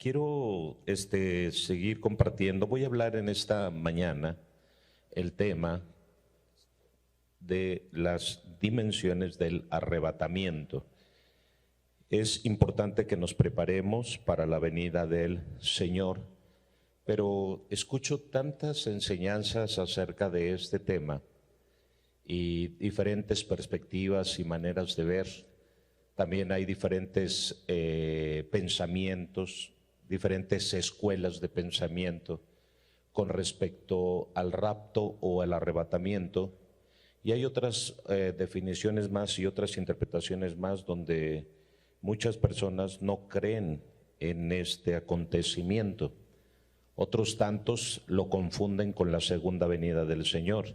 Quiero seguir compartiendo. Voy a hablar en esta mañana el tema de las dimensiones del arrebatamiento. Es importante que nos preparemos para la venida del Señor, pero escucho tantas enseñanzas acerca de este tema y diferentes perspectivas y maneras de ver. También hay diferentes pensamientos, diferentes escuelas de pensamiento con respecto al rapto o al arrebatamiento. Y hay otras definiciones más y otras interpretaciones más donde muchas personas no creen en este acontecimiento. Otros tantos lo confunden con la segunda venida del Señor.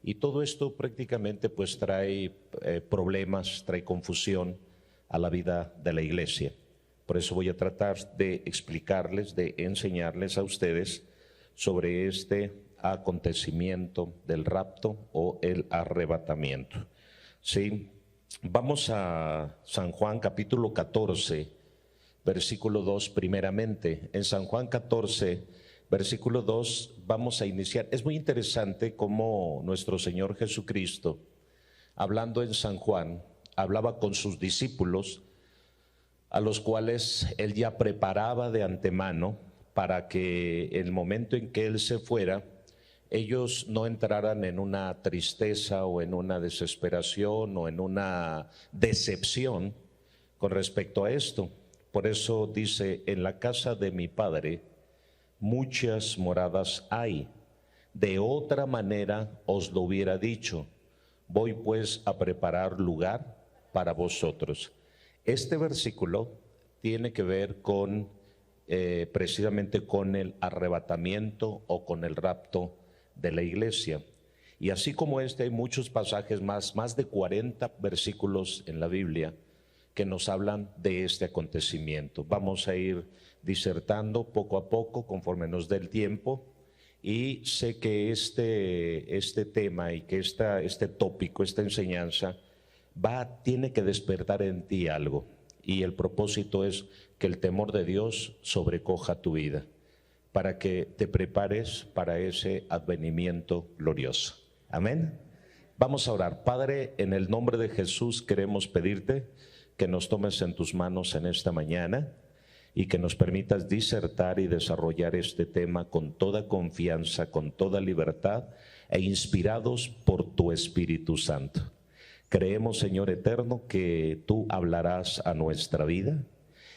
Y todo esto prácticamente pues trae problemas, trae confusión a la vida de la iglesia. Por eso voy a tratar de explicarles, de enseñarles a ustedes sobre este acontecimiento del rapto o el arrebatamiento. Sí, vamos a San Juan capítulo 14, versículo 2 primeramente. En San Juan 14, versículo 2 vamos a iniciar. Es muy interesante cómo nuestro Señor Jesucristo, hablando en San Juan, hablaba con sus discípulos, a los cuales Él ya preparaba de antemano para que el momento en que Él se fuera, ellos no entraran en una tristeza o en una desesperación o en una decepción con respecto a esto. Por eso dice, en la casa de mi Padre muchas moradas hay, de otra manera os lo hubiera dicho, voy pues a preparar lugar para vosotros. Este versículo tiene que ver con precisamente con el arrebatamiento o con el rapto de la iglesia. Y así como este hay muchos pasajes más de 40 versículos en la Biblia que nos hablan de este acontecimiento. Vamos a ir disertando poco a poco conforme nos dé el tiempo. Y sé que este tema y que este tópico, esta enseñanza, tiene que despertar en ti algo. Y el propósito es que el temor de Dios sobrecoja tu vida, para que te prepares para ese advenimiento glorioso. Amén. Vamos a orar. Padre, en el nombre de Jesús queremos pedirte que nos tomes en tus manos en esta mañana y que nos permitas disertar y desarrollar este tema con toda confianza, con toda libertad e inspirados por tu Espíritu Santo. Creemos, Señor eterno, que tú hablarás a nuestra vida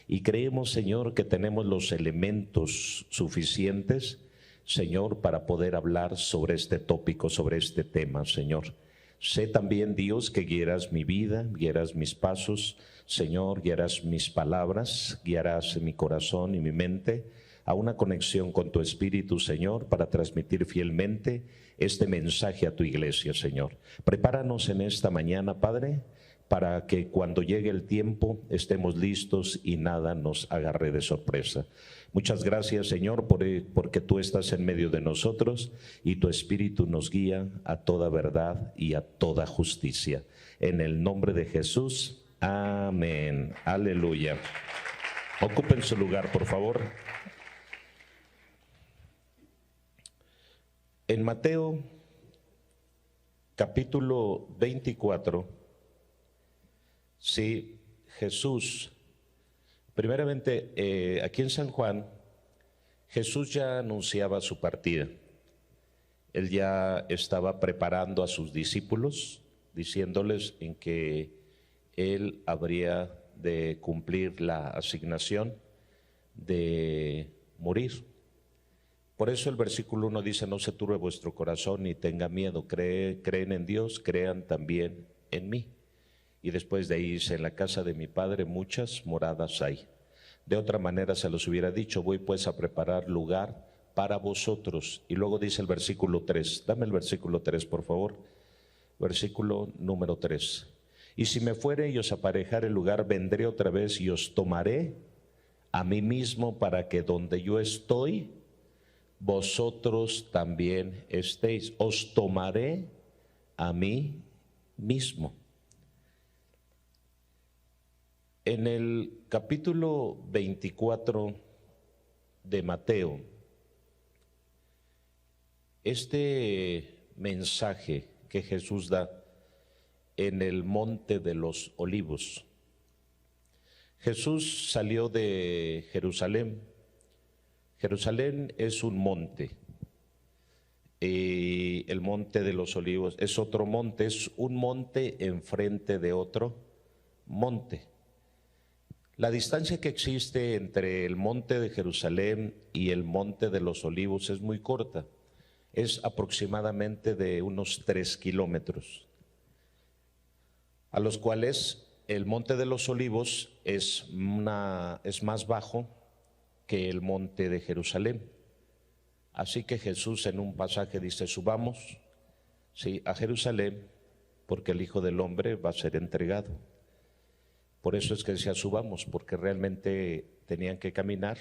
y creemos, Señor, que tenemos los elementos suficientes, Señor, para poder hablar sobre este tópico, sobre este tema, Señor. Sé también, Dios, que guiarás mi vida, guiarás mis pasos, Señor, guiarás mis palabras, guiarás mi corazón y mi mente a una conexión con tu Espíritu, Señor, para transmitir fielmente este mensaje a tu iglesia, Señor. Prepáranos en esta mañana, Padre, para que cuando llegue el tiempo estemos listos y nada nos agarre de sorpresa. Muchas gracias, Señor, porque tú estás en medio de nosotros y tu Espíritu nos guía a toda verdad y a toda justicia. En el nombre de Jesús, amén. Aleluya. Ocupen su lugar, por favor. En Mateo, capítulo 24, sí, Jesús, primeramente, aquí en San Juan, Jesús ya anunciaba su partida. Él ya estaba preparando a sus discípulos, diciéndoles en que Él habría de cumplir la asignación de morir. Por eso el versículo 1 dice, no se turbe vuestro corazón ni tenga miedo, creen en Dios, crean también en mí. Y después de ahí dice, en la casa de mi Padre muchas moradas hay. De otra manera se los hubiera dicho, voy pues a preparar lugar para vosotros. Y luego dice el versículo 3, dame el versículo 3 por favor, versículo número 3. Y si me fuere y os aparejare el lugar, vendré otra vez y os tomaré a mí mismo, para que donde yo estoy, vosotros también estéis. Os tomaré a mí mismo. En el capítulo 24 de Mateo. Este mensaje que Jesús da en el Monte de los Olivos. Jesús salió de Jerusalén. Jerusalén es un monte. Y el Monte de los Olivos es otro monte, es un monte enfrente de otro monte. La distancia que existe entre el Monte de Jerusalén y el Monte de los Olivos es muy corta, es aproximadamente de unos 3 kilómetros, a los cuales el Monte de los Olivos es más bajo que el Monte de Jerusalén. Así que Jesús en un pasaje dice, subamos, sí, a Jerusalén, porque el Hijo del Hombre va a ser entregado. Por eso es que decía subamos, porque realmente tenían que caminar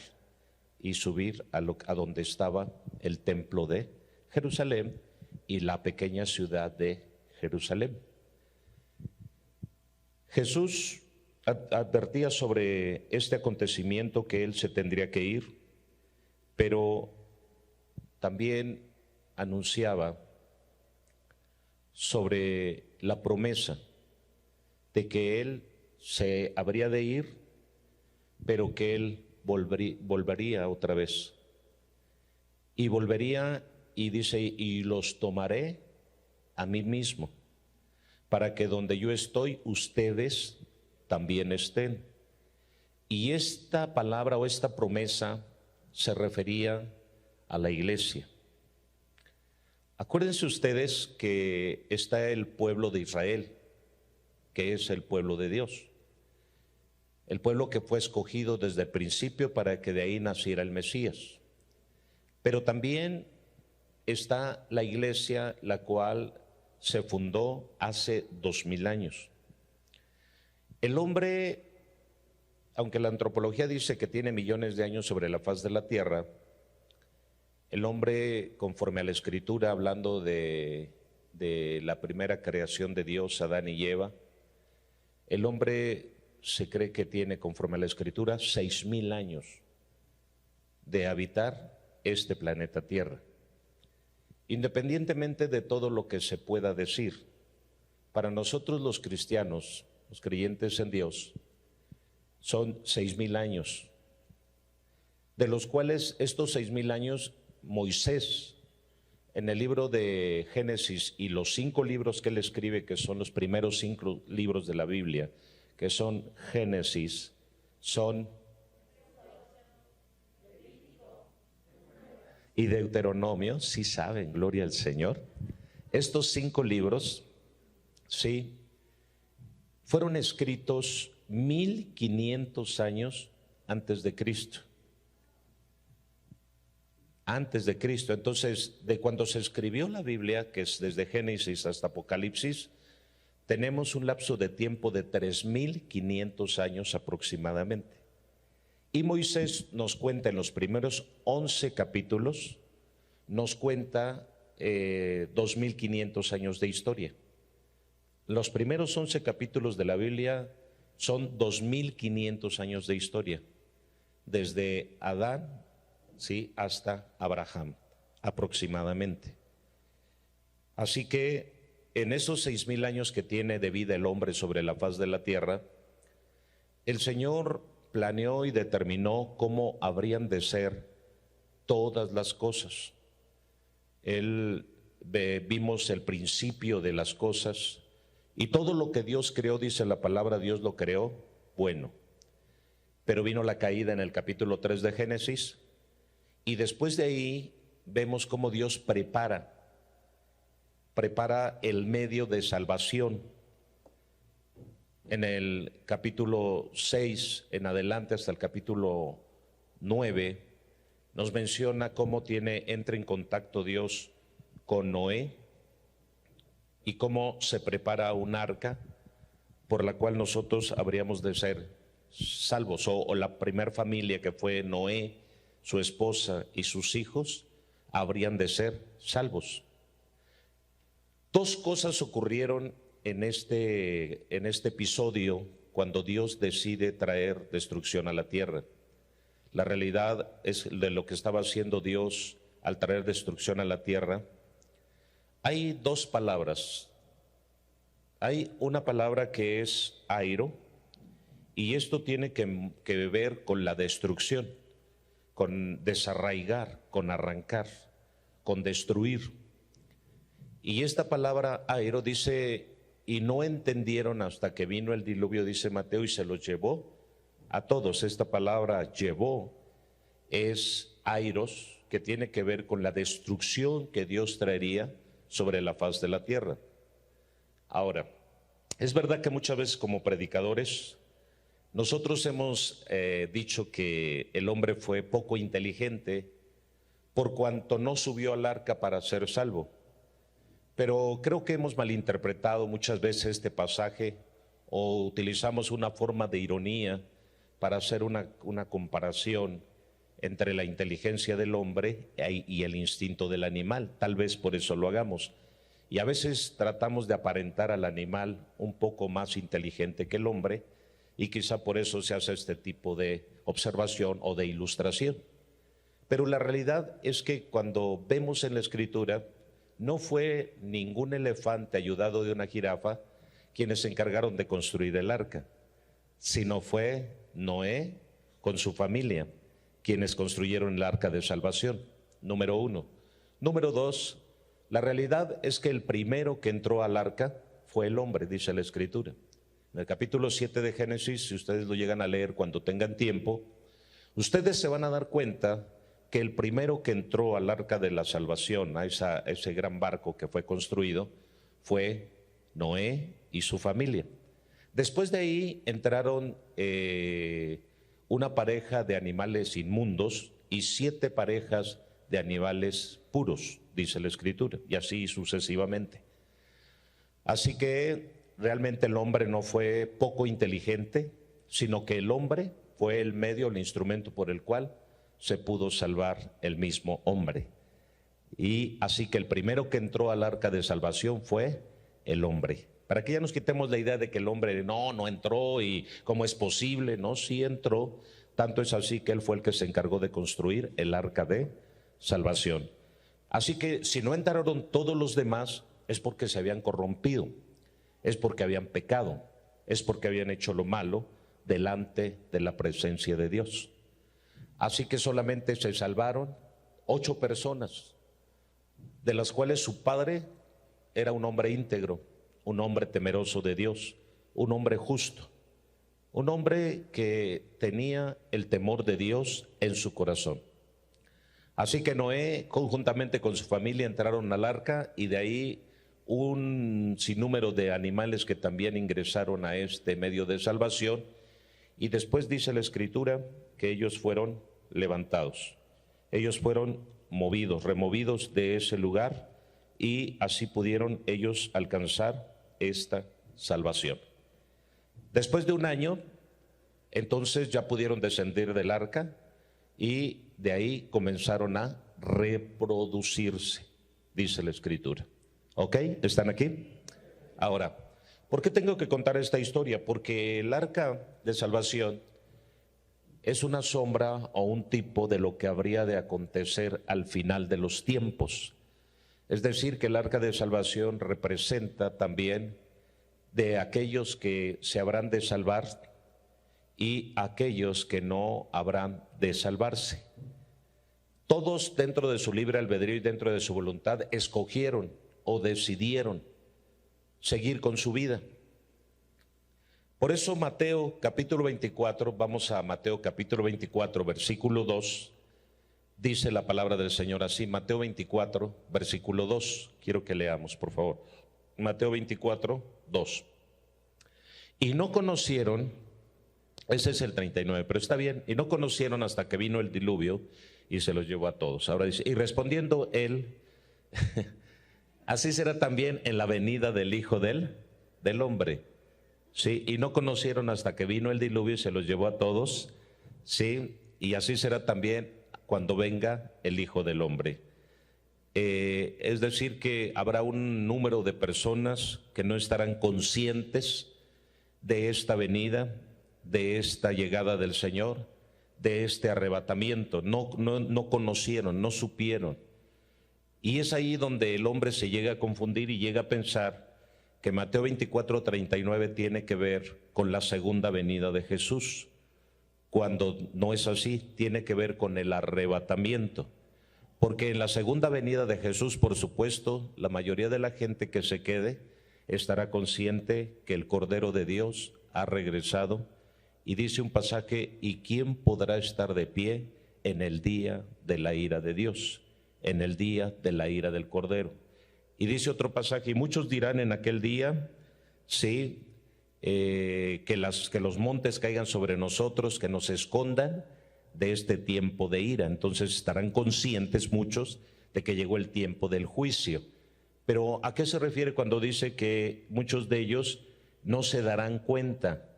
y subir a donde estaba el templo de Jerusalén y la pequeña ciudad de Jerusalén. Jesús advertía sobre este acontecimiento, que él se tendría que ir, pero también anunciaba sobre la promesa de que él se habría de ir, pero que él volvería otra vez. Y volvería y dice, y los tomaré a mí mismo, para que donde yo estoy, ustedes también estén. Y esta palabra o esta promesa se refería a la iglesia. Acuérdense ustedes que está el pueblo de Israel, que es el pueblo de Dios, el pueblo que fue escogido desde el principio para que de ahí naciera el Mesías. Pero también está la iglesia, la cual se fundó hace 2000 años. El hombre, aunque la antropología dice que tiene millones de años sobre la faz de la tierra, el hombre, conforme a la Escritura, hablando de la primera creación de Dios, Adán y Eva, el hombre se cree que tiene, conforme a la Escritura, 6000 años de habitar este planeta Tierra. Independientemente de todo lo que se pueda decir, para nosotros los cristianos, los creyentes en Dios, son 6000 años, de los cuales estos 6000 años Moisés, en el libro de Génesis y los 5 libros que él escribe, que son los primeros 5 libros de la Biblia, que son Génesis, son y Deuteronomio, sí saben, gloria al Señor. Estos 5 libros, sí, fueron escritos 1500 años antes de Cristo. Antes de Cristo. Entonces, de cuando se escribió la Biblia, que es desde Génesis hasta Apocalipsis, tenemos un lapso de tiempo de 3500 años aproximadamente. Y Moisés nos cuenta en los primeros 11 capítulos, nos cuenta 2500 años de historia. Los primeros 11 capítulos de la Biblia son 2500 años de historia, desde Adán, sí, hasta Abraham, aproximadamente. Así que en esos 6000 años que tiene de vida el hombre sobre la faz de la tierra, el Señor planeó y determinó cómo habrían de ser todas las cosas. Vimos el principio de las cosas, y todo lo que Dios creó, dice la palabra, Dios lo creó bueno. Pero vino la caída en el capítulo 3 de Génesis, y después de ahí vemos cómo Dios prepara el medio de salvación. En el capítulo 6 en adelante hasta el capítulo 9 nos menciona cómo entra en contacto Dios con Noé y cómo se prepara un arca por la cual nosotros habríamos de ser salvos, o la primer familia, que fue Noé, su esposa y sus hijos, habrían de ser salvos. 2 cosas ocurrieron en este episodio cuando Dios decide traer destrucción a la tierra. la realidad es de lo que estaba haciendo Dios al traer destrucción a la tierra, hay dos palabras. Hay una palabra que es airo, y esto tiene que ver con la destrucción, con desarraigar, con arrancar, con destruir. Y esta palabra airo dice, y no entendieron hasta que vino el diluvio, dice Mateo, y se los llevó a todos. Esta palabra llevó es airos, que tiene que ver con la destrucción que Dios traería sobre la faz de la tierra. Ahora, es verdad que muchas veces como predicadores nosotros hemos dicho que el hombre fue poco inteligente por cuanto no subió al arca para ser salvo. Pero creo que hemos malinterpretado muchas veces este pasaje, o utilizamos una forma de ironía para hacer una comparación entre la inteligencia del hombre y el instinto del animal. Tal vez por eso lo hagamos. Y a veces tratamos de aparentar al animal un poco más inteligente que el hombre, y quizá por eso se hace este tipo de observación o de ilustración. Pero la realidad es que cuando vemos en la Escritura, no fue ningún elefante ayudado de una jirafa quienes se encargaron de construir el arca, sino fue Noé con su familia quienes construyeron el arca de salvación, número uno. Número dos, la realidad es que el primero que entró al arca fue el hombre, dice la Escritura. En el capítulo 7 de Génesis, si ustedes lo llegan a leer cuando tengan tiempo, ustedes se van a dar cuenta que el primero que entró al arca de la salvación, a ese gran barco que fue construido, fue Noé y su familia. Después de ahí entraron una pareja de animales inmundos y 7 parejas de animales puros, dice la Escritura, y así sucesivamente. Así que realmente el hombre no fue poco inteligente, sino que el hombre fue el medio, el instrumento por el cual se pudo salvar el mismo hombre. Y así que el primero que entró al arca de salvación fue el hombre. Para que ya nos quitemos la idea de que el hombre no entró y cómo es posible, no, sí entró. Tanto es así que él fue el que se encargó de construir el arca de salvación. Así que si no entraron todos los demás es porque se habían corrompido, es porque habían pecado, es porque habían hecho lo malo delante de la presencia de Dios. Así que solamente se salvaron 8 personas, de las cuales su padre era un hombre íntegro, un hombre temeroso de Dios, un hombre justo, un hombre que tenía el temor de Dios en su corazón. Así que Noé, conjuntamente con su familia, entraron al arca, y de ahí un sinnúmero de animales que también ingresaron a este medio de salvación. Y después dice la Escritura que ellos fueron levantados, ellos fueron movidos, removidos de ese lugar, y así pudieron ellos alcanzar esta salvación. Después de un año, entonces ya pudieron descender del arca, y de ahí comenzaron a reproducirse, dice la Escritura. ¿Ok? ¿Están aquí? Ahora, ¿por qué tengo que contar esta historia? Porque el arca de salvación es una sombra o un tipo de lo que habría de acontecer al final de los tiempos. Es decir, que el arca de salvación representa también de aquellos que se habrán de salvar y aquellos que no habrán de salvarse. Todos, dentro de su libre albedrío y dentro de su voluntad, escogieron o decidieron seguir con su vida. Por eso Mateo capítulo 24, vamos a Mateo capítulo 24, versículo 2, dice la palabra del Señor así. Mateo 24, versículo 2, quiero que leamos, por favor. Mateo 24, 2. Y no conocieron, ese es el 39, pero está bien, y no conocieron hasta que vino el diluvio y se los llevó a todos. Ahora dice, y respondiendo él, así será también en la venida del Hijo del Hombre. Sí, y no conocieron hasta que vino el diluvio y se los llevó a todos. Sí, y así será también cuando venga el Hijo del Hombre. Es decir, que habrá un número de personas que no estarán conscientes de esta venida, de esta llegada del Señor, de este arrebatamiento, no conocieron, no supieron. Y es ahí donde el hombre se llega a confundir y llega a pensar que Mateo 24:39 tiene que ver con la segunda venida de Jesús, cuando no es así, tiene que ver con el arrebatamiento. Porque en la segunda venida de Jesús, por supuesto, la mayoría de la gente que se quede estará consciente que el Cordero de Dios ha regresado. Y dice un pasaje: ¿y quién podrá estar de pie en el día de la ira de Dios? En el día de la ira del Cordero. Y dice otro pasaje: y muchos dirán en aquel día, sí, que los montes caigan sobre nosotros, que nos escondan de este tiempo de ira. Entonces estarán conscientes muchos de que llegó el tiempo del juicio. Pero ¿a qué se refiere cuando dice que muchos de ellos no se darán cuenta,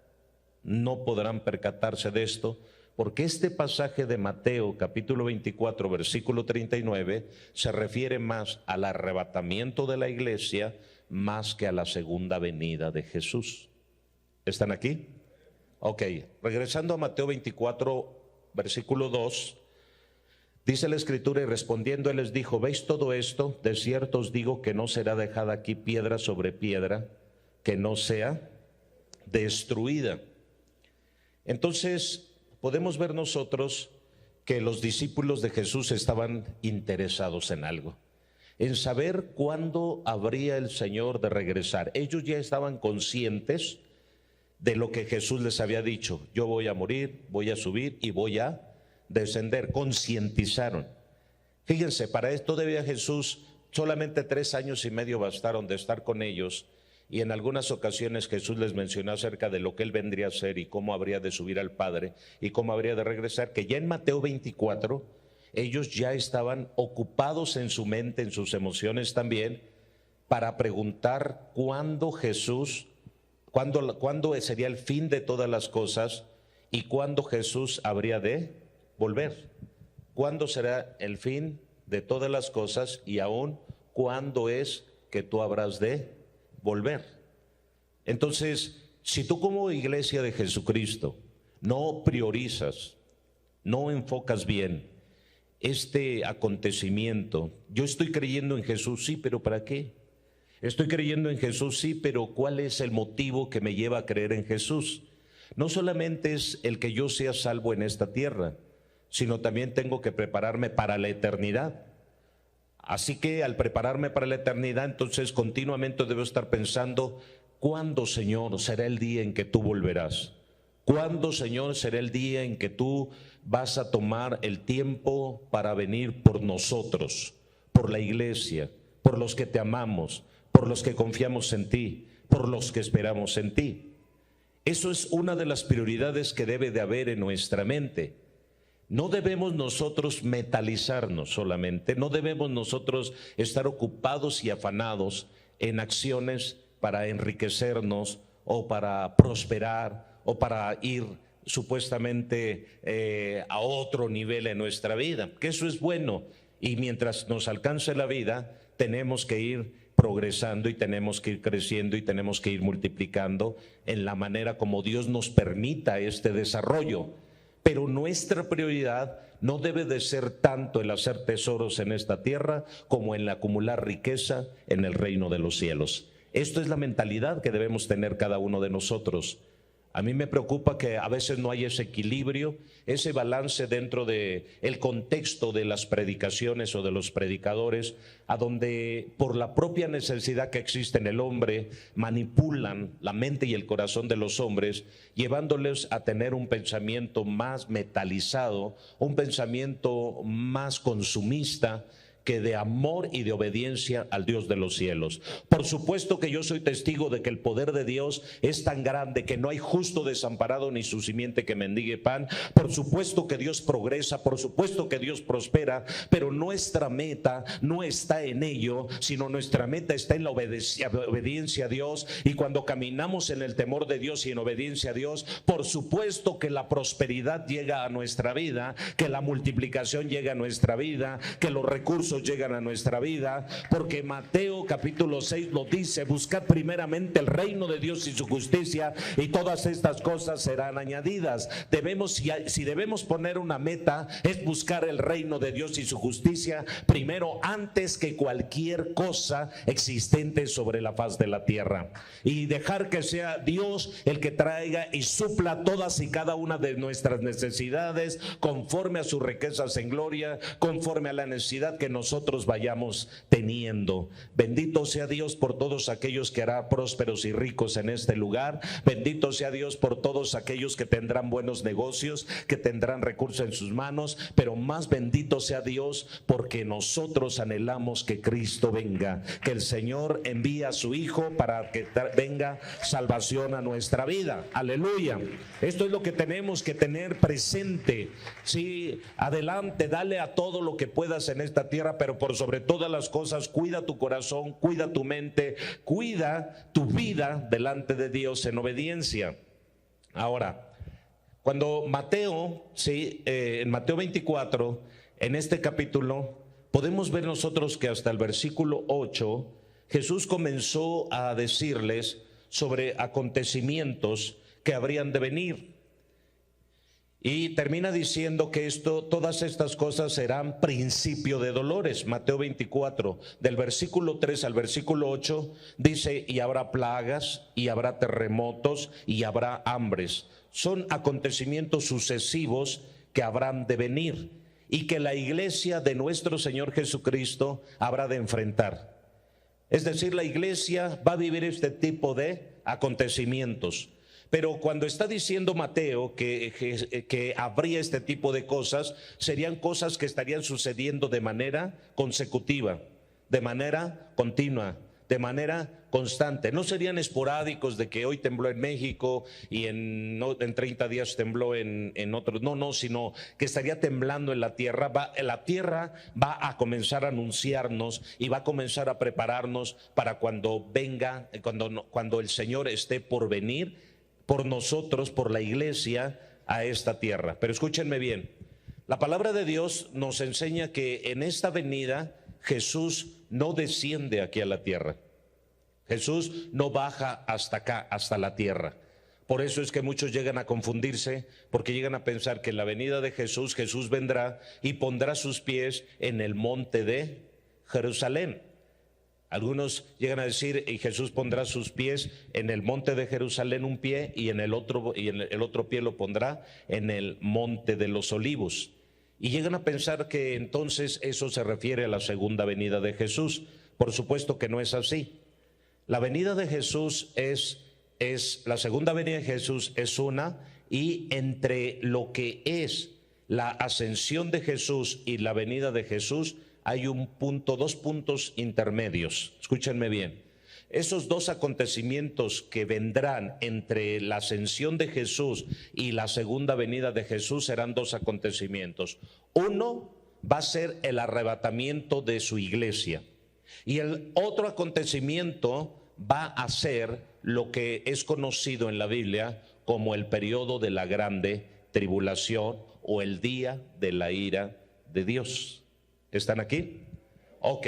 no podrán percatarse de esto? Porque este pasaje de Mateo capítulo 24 versículo 39 se refiere más al arrebatamiento de la iglesia más que a la segunda venida de Jesús. ¿Están aquí? Ok, regresando a Mateo 24 versículo 2, dice la escritura: y respondiendo él les dijo: ¿veis todo esto? De cierto os digo que no será dejada aquí piedra sobre piedra que no sea destruida. Entonces podemos ver nosotros que los discípulos de Jesús estaban interesados en algo, en saber cuándo habría el Señor de regresar. Ellos ya estaban conscientes de lo que Jesús les había dicho: yo voy a morir, voy a subir y voy a descender. Concientizaron. Fíjense, para esto debía Jesús, solamente 3 años y medio bastaron de estar con ellos, y en algunas ocasiones Jesús les mencionó acerca de lo que él vendría a hacer y cómo habría de subir al Padre y cómo habría de regresar, que ya en Mateo 24 ellos ya estaban ocupados en su mente, en sus emociones también, para preguntar cuándo sería el fin de todas las cosas y cuándo Jesús habría de volver. ¿Cuándo será el fin de todas las cosas y aún cuándo es que tú habrás de volver? Entonces, si tú como iglesia de Jesucristo no priorizas, no enfocas bien este acontecimiento, yo estoy creyendo en Jesús, sí, pero ¿para qué? Estoy creyendo en Jesús, sí, pero ¿cuál es el motivo que me lleva a creer en Jesús? No solamente es el que yo sea salvo en esta tierra, sino también tengo que prepararme para la eternidad. Así que al prepararme para la eternidad, entonces continuamente debo estar pensando: ¿cuándo, Señor, será el día en que tú volverás? ¿Cuándo, Señor, será el día en que tú vas a tomar el tiempo para venir por nosotros, por la iglesia, por los que te amamos, por los que confiamos en ti, por los que esperamos en ti? Eso es una de las prioridades que debe de haber en nuestra mente. No debemos nosotros metalizarnos solamente, no debemos nosotros estar ocupados y afanados en acciones para enriquecernos o para prosperar o para ir supuestamente a otro nivel en nuestra vida, que eso es bueno, y mientras nos alcance la vida tenemos que ir progresando y tenemos que ir creciendo y tenemos que ir multiplicando en la manera como Dios nos permita este desarrollo. Pero nuestra prioridad no debe de ser tanto el hacer tesoros en esta tierra como el acumular riqueza en el reino de los cielos. Esto es la mentalidad que debemos tener cada uno de nosotros. A mí me preocupa que a veces no hay ese equilibrio, ese balance dentro de el contexto de las predicaciones o de los predicadores, a donde por la propia necesidad que existe en el hombre manipulan la mente y el corazón de los hombres, llevándoles a tener un pensamiento más metalizado, un pensamiento más consumista que de amor y de obediencia al Dios de los cielos. Por supuesto que yo soy testigo de que el poder de Dios es tan grande que no hay justo desamparado ni su simiente que mendigue pan. Por supuesto que Dios progresa, por supuesto que Dios prospera, pero nuestra meta no está en ello, sino nuestra meta está en la obediencia a Dios. Y cuando caminamos en el temor de Dios y en obediencia a Dios, por supuesto que la prosperidad llega a nuestra vida, que la multiplicación llega a nuestra vida, que los recursos recursos llegan a nuestra vida, porque Mateo capítulo 6 lo dice: buscad primeramente el reino de Dios y su justicia, y todas estas cosas serán añadidas. Si debemos poner una meta, es buscar el reino de Dios y su justicia primero, antes que cualquier cosa existente sobre la faz de la tierra, y dejar que sea Dios el que traiga y supla todas y cada una de nuestras necesidades conforme a sus riquezas en gloria, conforme a la necesidad que nosotros vayamos teniendo. Bendito sea Dios por todos aquellos que hará prósperos y ricos en este lugar. Bendito sea Dios por todos aquellos que tendrán buenos negocios, que tendrán recursos en sus manos, pero más bendito sea Dios porque nosotros anhelamos que Cristo venga, que el Señor envíe a su Hijo para que venga salvación a nuestra vida. Aleluya. Esto es lo que tenemos que tener presente. Sí, adelante, dale a todo lo que puedas en esta tierra, pero por sobre todas las cosas, cuida tu corazón, cuida tu mente, cuida tu vida delante de Dios en obediencia. Ahora, cuando Mateo, en Mateo 24, en este capítulo, podemos ver nosotros que hasta el versículo 8, Jesús comenzó a decirles sobre acontecimientos que habrían de venir. Y termina diciendo que todas estas cosas serán principio de dolores. Mateo 24, del versículo 3 al versículo 8, dice: y habrá plagas, y habrá terremotos, y habrá hambres. Son acontecimientos sucesivos que habrán de venir y que la iglesia de nuestro Señor Jesucristo habrá de enfrentar. Es decir, la iglesia va a vivir este tipo de acontecimientos. Pero cuando está diciendo Mateo que habría este tipo de cosas, serían cosas que estarían sucediendo de manera consecutiva, de manera continua, de manera constante. No serían esporádicos de que hoy tembló en México y en 30 días tembló en otros. No, sino que estaría temblando en la tierra. La tierra va a comenzar a anunciarnos y va a comenzar a prepararnos para cuando venga, cuando el Señor esté por venir por nosotros, por la iglesia, a esta tierra. Pero escúchenme bien, la palabra de Dios nos enseña que en esta venida Jesús no desciende aquí a la tierra. Jesús no baja hasta acá, hasta la tierra. Por eso es que muchos llegan a confundirse, porque llegan a pensar que en la venida de Jesús, Jesús vendrá y pondrá sus pies en el monte de Jerusalén. Algunos llegan a decir: y Jesús pondrá sus pies en el monte de Jerusalén un pie, y en el otro pie lo pondrá en el monte de los olivos. Y llegan a pensar que entonces eso se refiere a la segunda venida de Jesús. Por supuesto que no es así. La venida de Jesús la segunda venida de Jesús es una, y entre lo que es la ascensión de Jesús y la venida de Jesús hay dos puntos intermedios. Escúchenme bien. Esos dos acontecimientos que vendrán entre la ascensión de Jesús y la segunda venida de Jesús serán dos acontecimientos. Uno va a ser el arrebatamiento de su iglesia, y el otro acontecimiento va a ser lo que es conocido en la Biblia como el periodo de la grande tribulación, o el día de la ira de Dios. ¿Están aquí? Ok.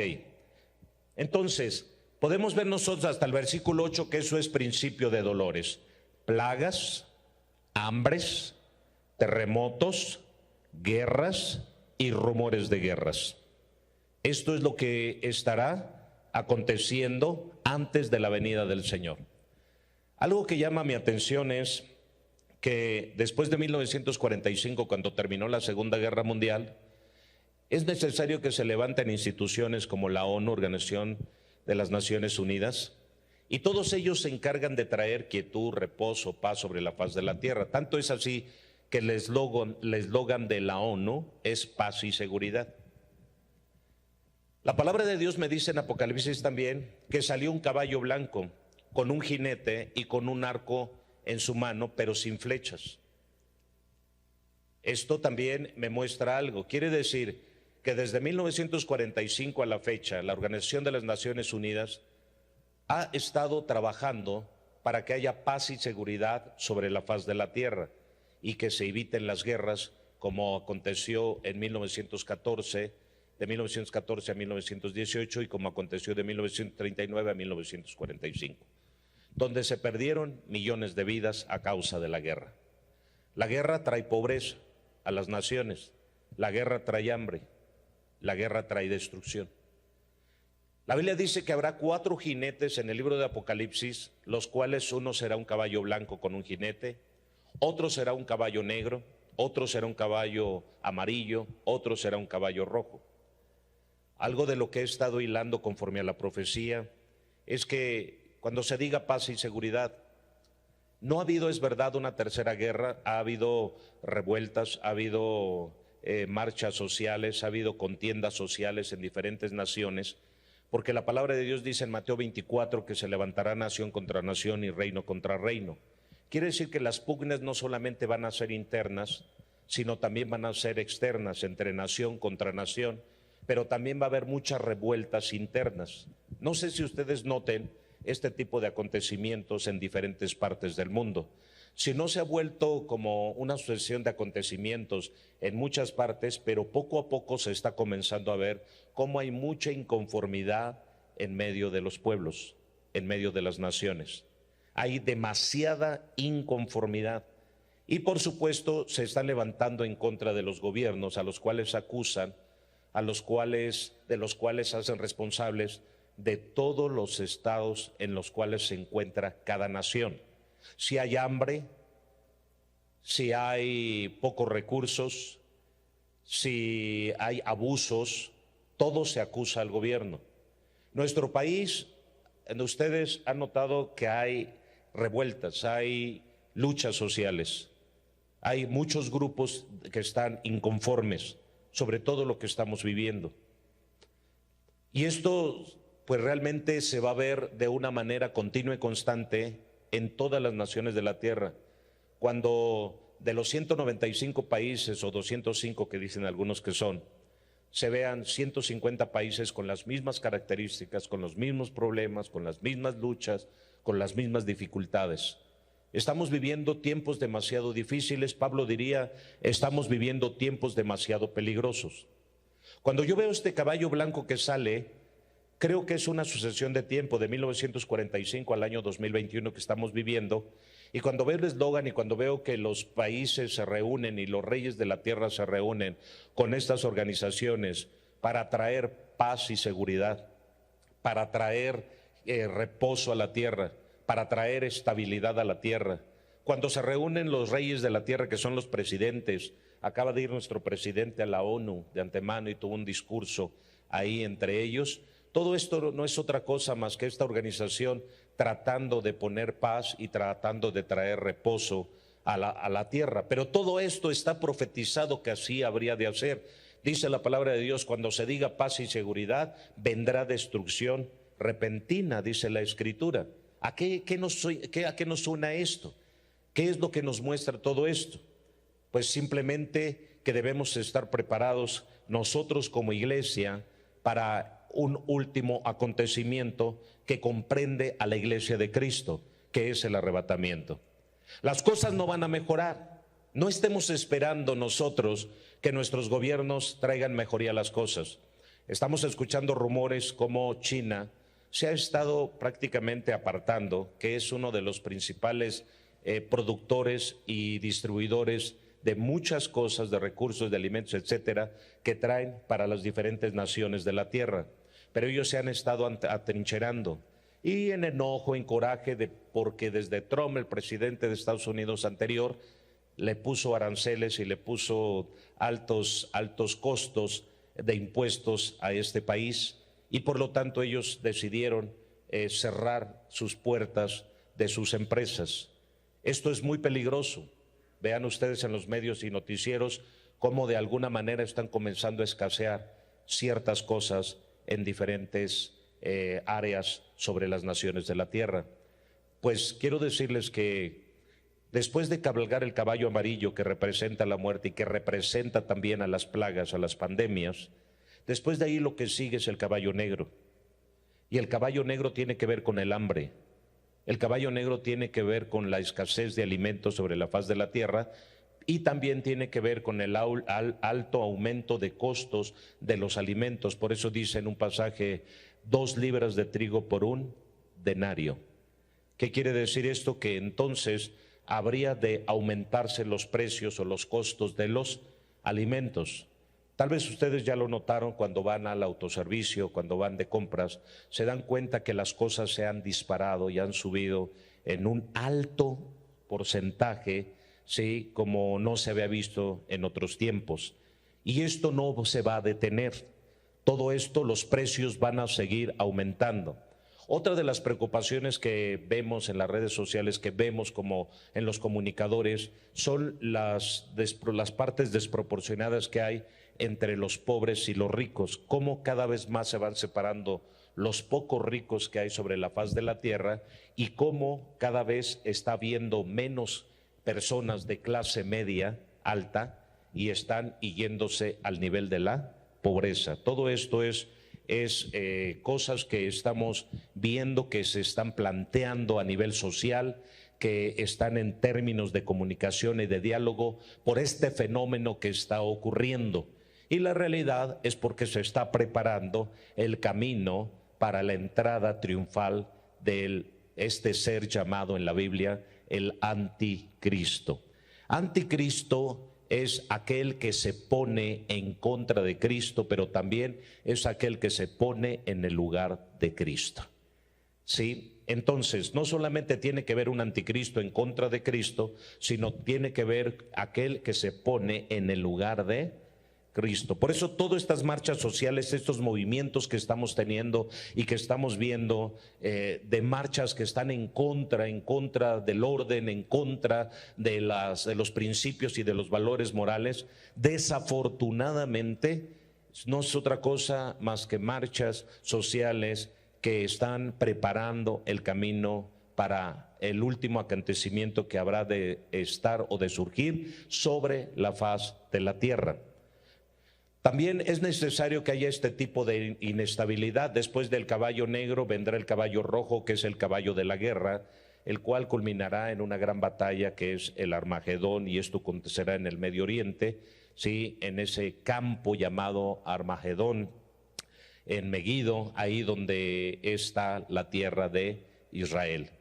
Entonces, podemos ver nosotros hasta el versículo 8 que eso es principio de dolores. Plagas, hambres, terremotos, guerras y rumores de guerras. Esto es lo que estará aconteciendo antes de la venida del Señor. Algo que llama mi atención es que después de 1945, cuando terminó la Segunda Guerra Mundial, es necesario que se levanten instituciones como la ONU, Organización de las Naciones Unidas, y todos ellos se encargan de traer quietud, reposo, paz sobre la faz de la tierra. Tanto es así que el eslogan de la ONU es paz y seguridad. La palabra de Dios me dice en Apocalipsis también que salió un caballo blanco con un jinete y con un arco en su mano, pero sin flechas. Esto también me muestra algo. Quiere decir que desde 1945 a la fecha, la Organización de las Naciones Unidas ha estado trabajando para que haya paz y seguridad sobre la faz de la tierra y que se eviten las guerras, como aconteció en 1914 de 1914 a 1918 y como aconteció de 1939 a 1945, donde se perdieron millones de vidas a causa de la guerra. La guerra trae pobreza a las naciones, la guerra trae hambre, la guerra trae destrucción. La Biblia dice que habrá 4 jinetes en el libro de Apocalipsis, los cuales uno será un caballo blanco con un jinete, otro será un caballo negro, otro será un caballo amarillo, otro será un caballo rojo. Algo de lo que he estado hilando conforme a la profecía es que cuando se diga paz y seguridad, no ha habido, es verdad, una tercera guerra, ha habido revueltas, ha habido marchas sociales, ha habido contiendas sociales en diferentes naciones, porque la palabra de Dios dice en Mateo 24 que se levantará nación contra nación y reino contra reino. Quiere decir que las pugnas no solamente van a ser internas, sino también van a ser externas, entre nación contra nación, pero también va a haber muchas revueltas internas. No sé si ustedes noten este tipo de acontecimientos en diferentes partes del mundo. Si no se ha vuelto como una sucesión de acontecimientos en muchas partes, pero poco a poco se está comenzando a ver cómo hay mucha inconformidad en medio de los pueblos, en medio de las naciones. Hay demasiada inconformidad y por supuesto se están levantando en contra de los gobiernos a los cuales acusan, de los cuales hacen responsables de todos los estados en los cuales se encuentra cada nación. Si hay hambre, si hay pocos recursos, si hay abusos, todo se acusa al gobierno. Nuestro país, ustedes han notado que hay revueltas, hay luchas sociales, hay muchos grupos que están inconformes sobre todo lo que estamos viviendo. Y esto pues realmente se va a ver de una manera continua y constante en todas las naciones de la tierra. Cuando de los 195 países o 205 que dicen algunos que son, se vean 150 países con las mismas características, con los mismos problemas, con las mismas luchas, con las mismas dificultades. Estamos viviendo tiempos demasiado difíciles, Pablo diría, estamos viviendo tiempos demasiado peligrosos. Cuando yo veo este caballo blanco que sale, creo que es una sucesión de tiempo de 1945 al año 2021 que estamos viviendo, y cuando veo el eslogan y cuando veo que los países se reúnen y los reyes de la tierra se reúnen con estas organizaciones para traer paz y seguridad, para traer reposo a la tierra, para traer estabilidad a la tierra, cuando se reúnen los reyes de la tierra que son los presidentes, acaba de ir nuestro presidente a la ONU de antemano y tuvo un discurso ahí entre ellos. Todo esto no es otra cosa más que esta organización tratando de poner paz y tratando de traer reposo a la tierra. Pero todo esto está profetizado que así habría de hacer. Dice la palabra de Dios, cuando se diga paz y seguridad, vendrá destrucción repentina, dice la Escritura. ¿A qué nos suena esto? ¿Qué es lo que nos muestra todo esto? Pues simplemente que debemos estar preparados nosotros como iglesia para un último acontecimiento que comprende a la iglesia de Cristo, que es el arrebatamiento. Las cosas no van a mejorar. No estemos esperando nosotros que nuestros gobiernos traigan mejoría a las cosas. Estamos escuchando rumores como China se ha estado prácticamente apartando, que es uno de los principales productores y distribuidores de muchas cosas, de recursos, de alimentos, etcétera, que traen para las diferentes naciones de la tierra. Pero ellos se han estado atrincherando y en enojo, en coraje, porque desde Trump, el presidente de Estados Unidos anterior, le puso aranceles y le puso altos costos de impuestos a este país, y por lo tanto ellos decidieron cerrar sus puertas de sus empresas. Esto es muy peligroso. Vean ustedes en los medios y noticieros cómo de alguna manera están comenzando a escasear ciertas cosas en diferentes áreas sobre las naciones de la tierra. Pues quiero decirles que después de cabalgar el caballo amarillo que representa la muerte y que representa también a las plagas, a las pandemias, después de ahí lo que sigue es el caballo negro. Y el caballo negro tiene que ver con el hambre. El caballo negro tiene que ver con la escasez de alimentos sobre la faz de la tierra, y también tiene que ver con el alto aumento de costos de los alimentos. Por eso dice en un pasaje, 2 libras de trigo por un denario. ¿Qué quiere decir esto? Que entonces habría de aumentarse los precios o los costos de los alimentos. Tal vez ustedes ya lo notaron cuando van al autoservicio, cuando van de compras, se dan cuenta que las cosas se han disparado y han subido en un alto porcentaje, sí, como no se había visto en otros tiempos. Y esto no se va a detener. Todo esto, los precios van a seguir aumentando. Otra de las preocupaciones que vemos en las redes sociales, que vemos como en los comunicadores, son las partes desproporcionadas que hay entre los pobres y los ricos, cómo cada vez más se van separando los pocos ricos que hay sobre la faz de la tierra y cómo cada vez está habiendo menos personas de clase media alta y están yéndose al nivel de la pobreza. Todo esto es cosas que estamos viendo, que se están planteando a nivel social, que están en términos de comunicación y de diálogo por este fenómeno que está ocurriendo. Y la realidad es porque se está preparando el camino para la entrada triunfal de este ser llamado en la Biblia el anticristo. Anticristo es aquel que se pone en contra de Cristo, pero también es aquel que se pone en el lugar de Cristo. ¿Sí? Entonces, no solamente tiene que ver un anticristo en contra de Cristo, sino tiene que ver aquel que se pone en el lugar de Cristo. Por eso todas estas marchas sociales, estos movimientos que estamos teniendo y que estamos viendo, de marchas que están en contra del orden, en contra de los principios y de los valores morales, desafortunadamente no es otra cosa más que marchas sociales que están preparando el camino para el último acontecimiento que habrá de estar o de surgir sobre la faz de la tierra. También es necesario que haya este tipo de inestabilidad. Después del caballo negro vendrá el caballo rojo, que es el caballo de la guerra, el cual culminará en una gran batalla que es el Armagedón, y esto acontecerá en el Medio Oriente, ¿sí? En ese campo llamado Armagedón, en Megiddo, ahí donde está la tierra de Israel.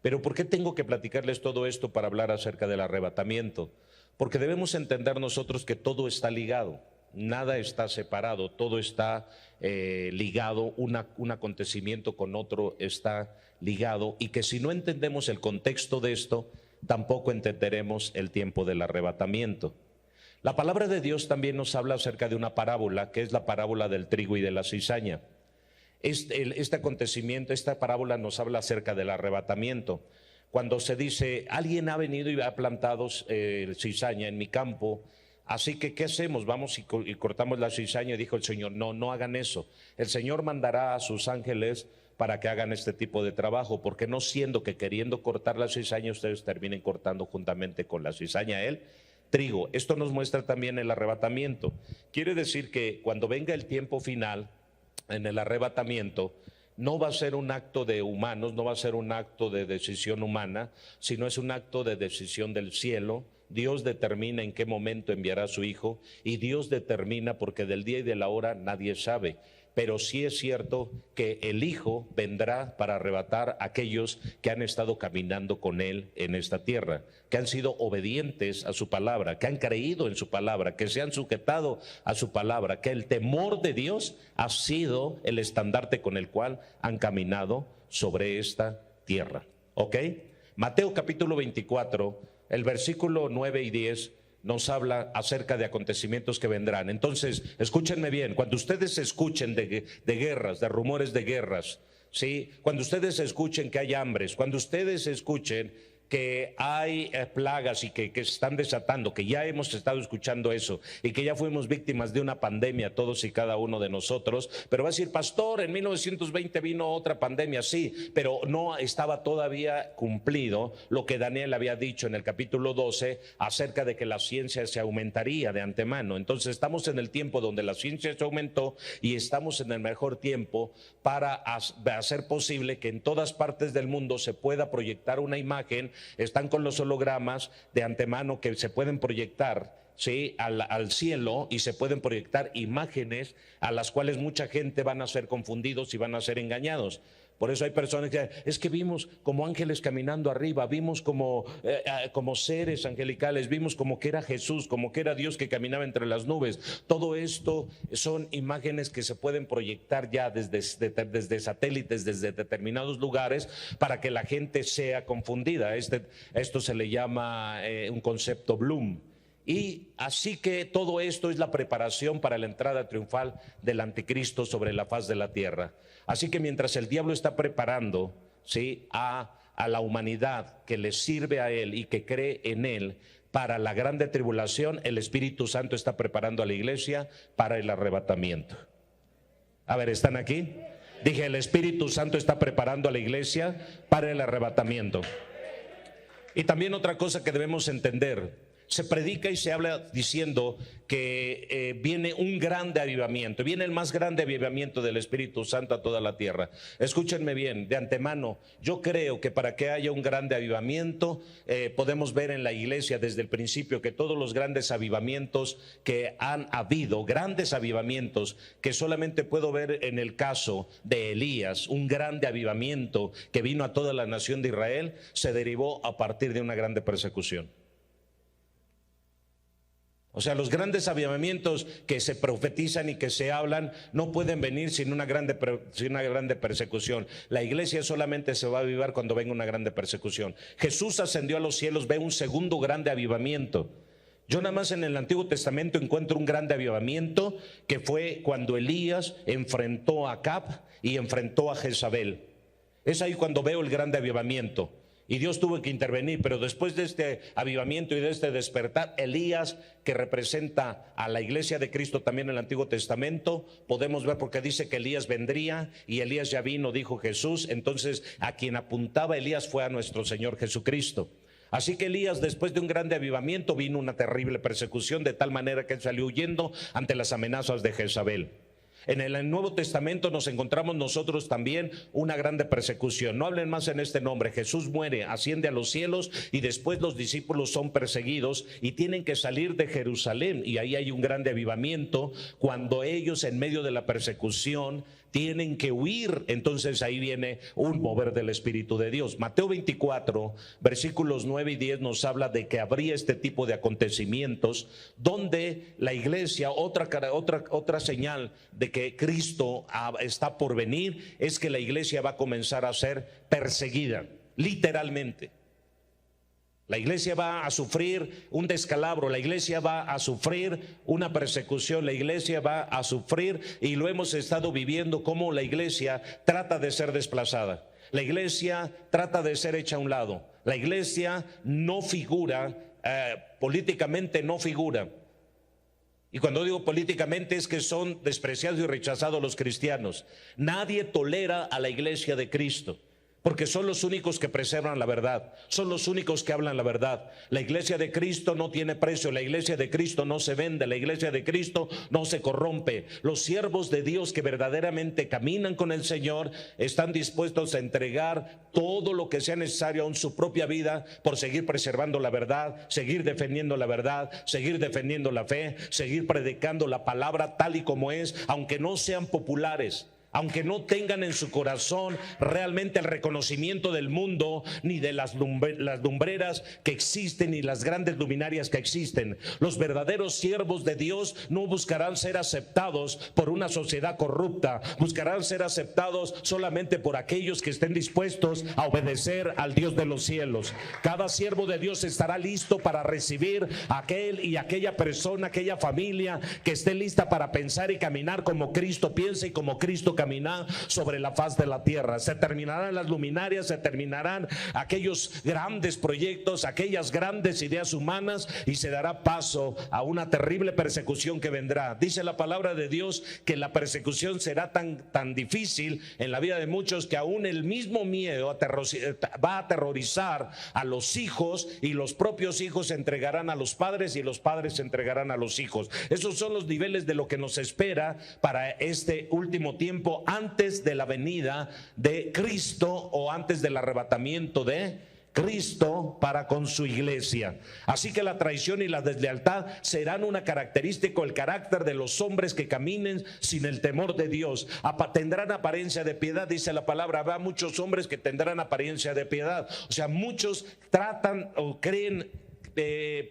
Pero ¿por qué tengo que platicarles todo esto para hablar acerca del arrebatamiento? Porque debemos entender nosotros que todo está ligado. Nada está separado, todo está ligado, un acontecimiento con otro está ligado, y que si no entendemos el contexto de esto, tampoco entenderemos el tiempo del arrebatamiento. La palabra de Dios también nos habla acerca de una parábola, que es la parábola del trigo y de la cizaña. Este acontecimiento, esta parábola nos habla acerca del arrebatamiento. Cuando se dice, alguien ha venido y ha plantado cizaña en mi campo, así que, ¿qué hacemos? Vamos y cortamos la cizaña. Dijo el Señor, no hagan eso. El Señor mandará a sus ángeles para que hagan este tipo de trabajo, porque no siendo que queriendo cortar la cizaña, ustedes terminen cortando juntamente con la cizaña el trigo. Esto nos muestra también el arrebatamiento. Quiere decir que cuando venga el tiempo final, en el arrebatamiento, no va a ser un acto de humanos, no va a ser un acto de decisión humana, sino es un acto de decisión del cielo. Dios determina en qué momento enviará a su Hijo, y Dios determina, porque del día y de la hora nadie sabe. Pero sí es cierto que el Hijo vendrá para arrebatar a aquellos que han estado caminando con Él en esta tierra, que han sido obedientes a su palabra, que han creído en su palabra, que se han sujetado a su palabra, que el temor de Dios ha sido el estandarte con el cual han caminado sobre esta tierra. ¿Ok? Mateo capítulo 24, el versículo 9 y 10 nos habla acerca de acontecimientos que vendrán. Entonces, escúchenme bien, cuando ustedes escuchen de guerras, de rumores de guerras, ¿sí? Cuando ustedes escuchen que hay hambres, cuando ustedes escuchen que hay plagas y que se están desatando, que ya hemos estado escuchando eso y que ya fuimos víctimas de una pandemia todos y cada uno de nosotros, pero va a decir, pastor, en 1920 vino otra pandemia, sí, pero no estaba todavía cumplido lo que Daniel había dicho en el capítulo 12 acerca de que la ciencia se aumentaría de antemano. Entonces estamos en el tiempo donde la ciencia se aumentó y estamos en el mejor tiempo para hacer posible que en todas partes del mundo se pueda proyectar una imagen están con los hologramas de antemano que se pueden proyectar, ¿sí?, al cielo, y se pueden proyectar imágenes a las cuales mucha gente van a ser confundidos y van a ser engañados. Por eso hay personas que dicen, es que vimos como ángeles caminando arriba, vimos como seres angelicales, vimos como que era Jesús, como que era Dios que caminaba entre las nubes. Todo esto son imágenes que se pueden proyectar ya desde satélites, desde determinados lugares, para que la gente sea confundida. Esto se le llama un concepto Bloom. Y así que todo esto es la preparación para la entrada triunfal del anticristo sobre la faz de la tierra. Así que mientras el diablo está preparando, ¿sí?, a la humanidad que le sirve a él y que cree en él para la grande tribulación, el Espíritu Santo está preparando a la iglesia para el arrebatamiento. A ver, ¿están aquí? Dije, el Espíritu Santo está preparando a la iglesia para el arrebatamiento. Y también otra cosa que debemos entender: se predica y se habla diciendo que viene un grande avivamiento, viene el más grande avivamiento del Espíritu Santo a toda la tierra. Escúchenme bien, de antemano, yo creo que para que haya un grande avivamiento, podemos ver en la iglesia desde el principio que todos los grandes avivamientos que han habido, grandes avivamientos que solamente puedo ver en el caso de Elías, un grande avivamiento que vino a toda la nación de Israel, se derivó a partir de una grande persecución. O sea, los grandes avivamientos que se profetizan y que se hablan no pueden venir sin una grande persecución. La iglesia solamente se va a avivar cuando venga una grande persecución. Jesús ascendió a los cielos, ve un segundo grande avivamiento. Yo nada más en el Antiguo Testamento encuentro un grande avivamiento que fue cuando Elías enfrentó a Acab y enfrentó a Jezabel. Es ahí cuando veo el grande avivamiento. Y Dios tuvo que intervenir, pero después de este avivamiento y de este despertar, Elías, que representa a la iglesia de Cristo también en el Antiguo Testamento, podemos ver porque dice que Elías vendría y Elías ya vino, dijo Jesús. Entonces a quien apuntaba Elías fue a nuestro Señor Jesucristo. Así que Elías, después de un grande avivamiento, vino una terrible persecución, de tal manera que él salió huyendo ante las amenazas de Jezabel. En el Nuevo Testamento nos encontramos nosotros también una grande persecución. No hablen más en este nombre. Jesús muere, asciende a los cielos y después los discípulos son perseguidos y tienen que salir de Jerusalén. Y ahí hay un grande avivamiento cuando ellos en medio de la persecución tienen que huir. Entonces ahí viene un mover del Espíritu de Dios. Mateo 24, versículos 9 y 10 nos habla de que habría este tipo de acontecimientos donde la iglesia, otra señal de que Cristo está por venir, es que la iglesia va a comenzar a ser perseguida, literalmente. La iglesia va a sufrir un descalabro, la iglesia va a sufrir una persecución, la iglesia va a sufrir, y lo hemos estado viviendo, como la iglesia trata de ser desplazada, la iglesia trata de ser hecha a un lado, la iglesia no figura, políticamente no figura. Y cuando digo políticamente es que son despreciados y rechazados los cristianos. Nadie tolera a la iglesia de Cristo, porque son los únicos que preservan la verdad, son los únicos que hablan la verdad. La iglesia de Cristo no tiene precio, la iglesia de Cristo no se vende, la iglesia de Cristo no se corrompe. Los siervos de Dios que verdaderamente caminan con el Señor están dispuestos a entregar todo lo que sea necesario, aún su propia vida, por seguir preservando la verdad, seguir defendiendo la verdad, seguir defendiendo la fe, seguir predicando la palabra tal y como es, aunque no sean populares, aunque no tengan en su corazón realmente el reconocimiento del mundo, ni de las lumbreras que existen, ni las grandes luminarias que existen. Los verdaderos siervos de Dios no buscarán ser aceptados por una sociedad corrupta, buscarán ser aceptados solamente por aquellos que estén dispuestos a obedecer al Dios de los cielos. Cada siervo de Dios estará listo para recibir a aquel y aquella persona, aquella familia que esté lista para pensar y caminar como Cristo piensa y como Cristo caminar sobre la faz de la tierra. Se terminarán las luminarias, se terminarán aquellos grandes proyectos, aquellas grandes ideas humanas, y se dará paso a una terrible persecución que vendrá. Dice la palabra de Dios que la persecución será tan difícil en la vida de muchos que aún el mismo miedo va a aterrorizar a los hijos, y los propios hijos se entregarán a los padres y los padres se entregarán a los hijos. Esos son los niveles de lo que nos espera para este último tiempo, antes de la venida de Cristo, o antes del arrebatamiento de Cristo para con su iglesia. Así que la traición y la deslealtad serán una característica, el carácter de los hombres que caminen sin el temor de Dios. Tendrán apariencia de piedad, dice la palabra. Habrá muchos hombres que tendrán apariencia de piedad. O sea, muchos tratan o creen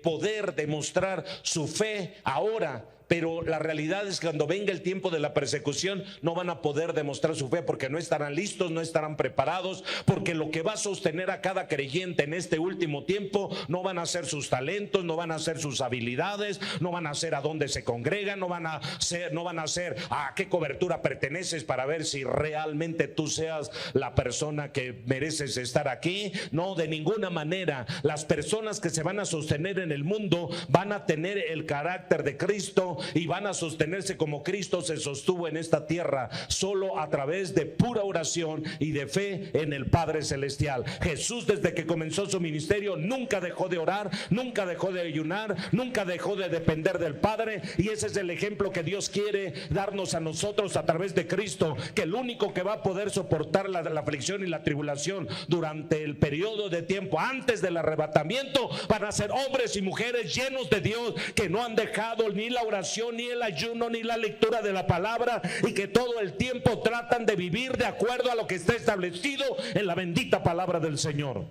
poder demostrar su fe ahora, pero la realidad es que cuando venga el tiempo de la persecución no van a poder demostrar su fe, porque no estarán listos, no estarán preparados, porque lo que va a sostener a cada creyente en este último tiempo no van a ser sus talentos, no van a ser sus habilidades, no van a ser a dónde se congregan, no van a ser a qué cobertura perteneces para ver si realmente tú seas la persona que mereces estar aquí. No, de ninguna manera. Las personas que se van a sostener en el mundo van a tener el carácter de Cristo y van a sostenerse como Cristo se sostuvo en esta tierra, solo a través de pura oración y de fe en el Padre Celestial. Jesús, desde que comenzó su ministerio, nunca dejó de orar, nunca dejó de ayunar, nunca dejó de depender del Padre, y ese es el ejemplo que Dios quiere darnos a nosotros a través de Cristo, que el único que va a poder soportar la aflicción y la tribulación durante el periodo de tiempo antes del arrebatamiento van a ser hombres y mujeres llenos de Dios, que no han dejado ni la oración, ni el ayuno, ni la lectura de la palabra, y que todo el tiempo tratan de vivir de acuerdo a lo que está establecido en la bendita palabra del Señor.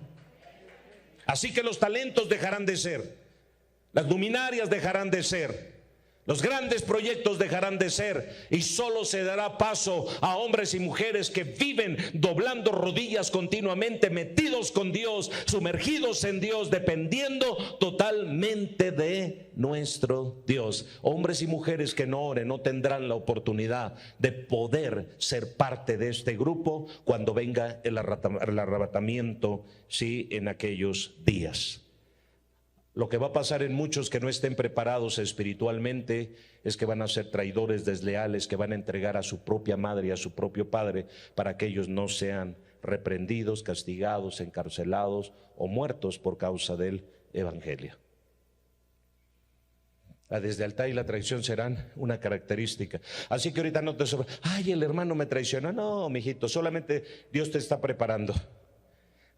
Así que los talentos dejarán de ser, las luminarias dejarán de ser, los grandes proyectos dejarán de ser, y solo se dará paso a hombres y mujeres que viven doblando rodillas continuamente, metidos con Dios, sumergidos en Dios, dependiendo totalmente de nuestro Dios. Hombres y mujeres que no oren no tendrán la oportunidad de poder ser parte de este grupo cuando venga el arrebatamiento, sí, en aquellos días. Lo que va a pasar en muchos que no estén preparados espiritualmente es que van a ser traidores, desleales, que van a entregar a su propia madre y a su propio padre para que ellos no sean reprendidos, castigados, encarcelados o muertos por causa del evangelio. La deslealtad y la traición serán una característica. Así que ahorita no te sobra, ay, el hermano me traicionó. No, mijito, solamente Dios te está preparando.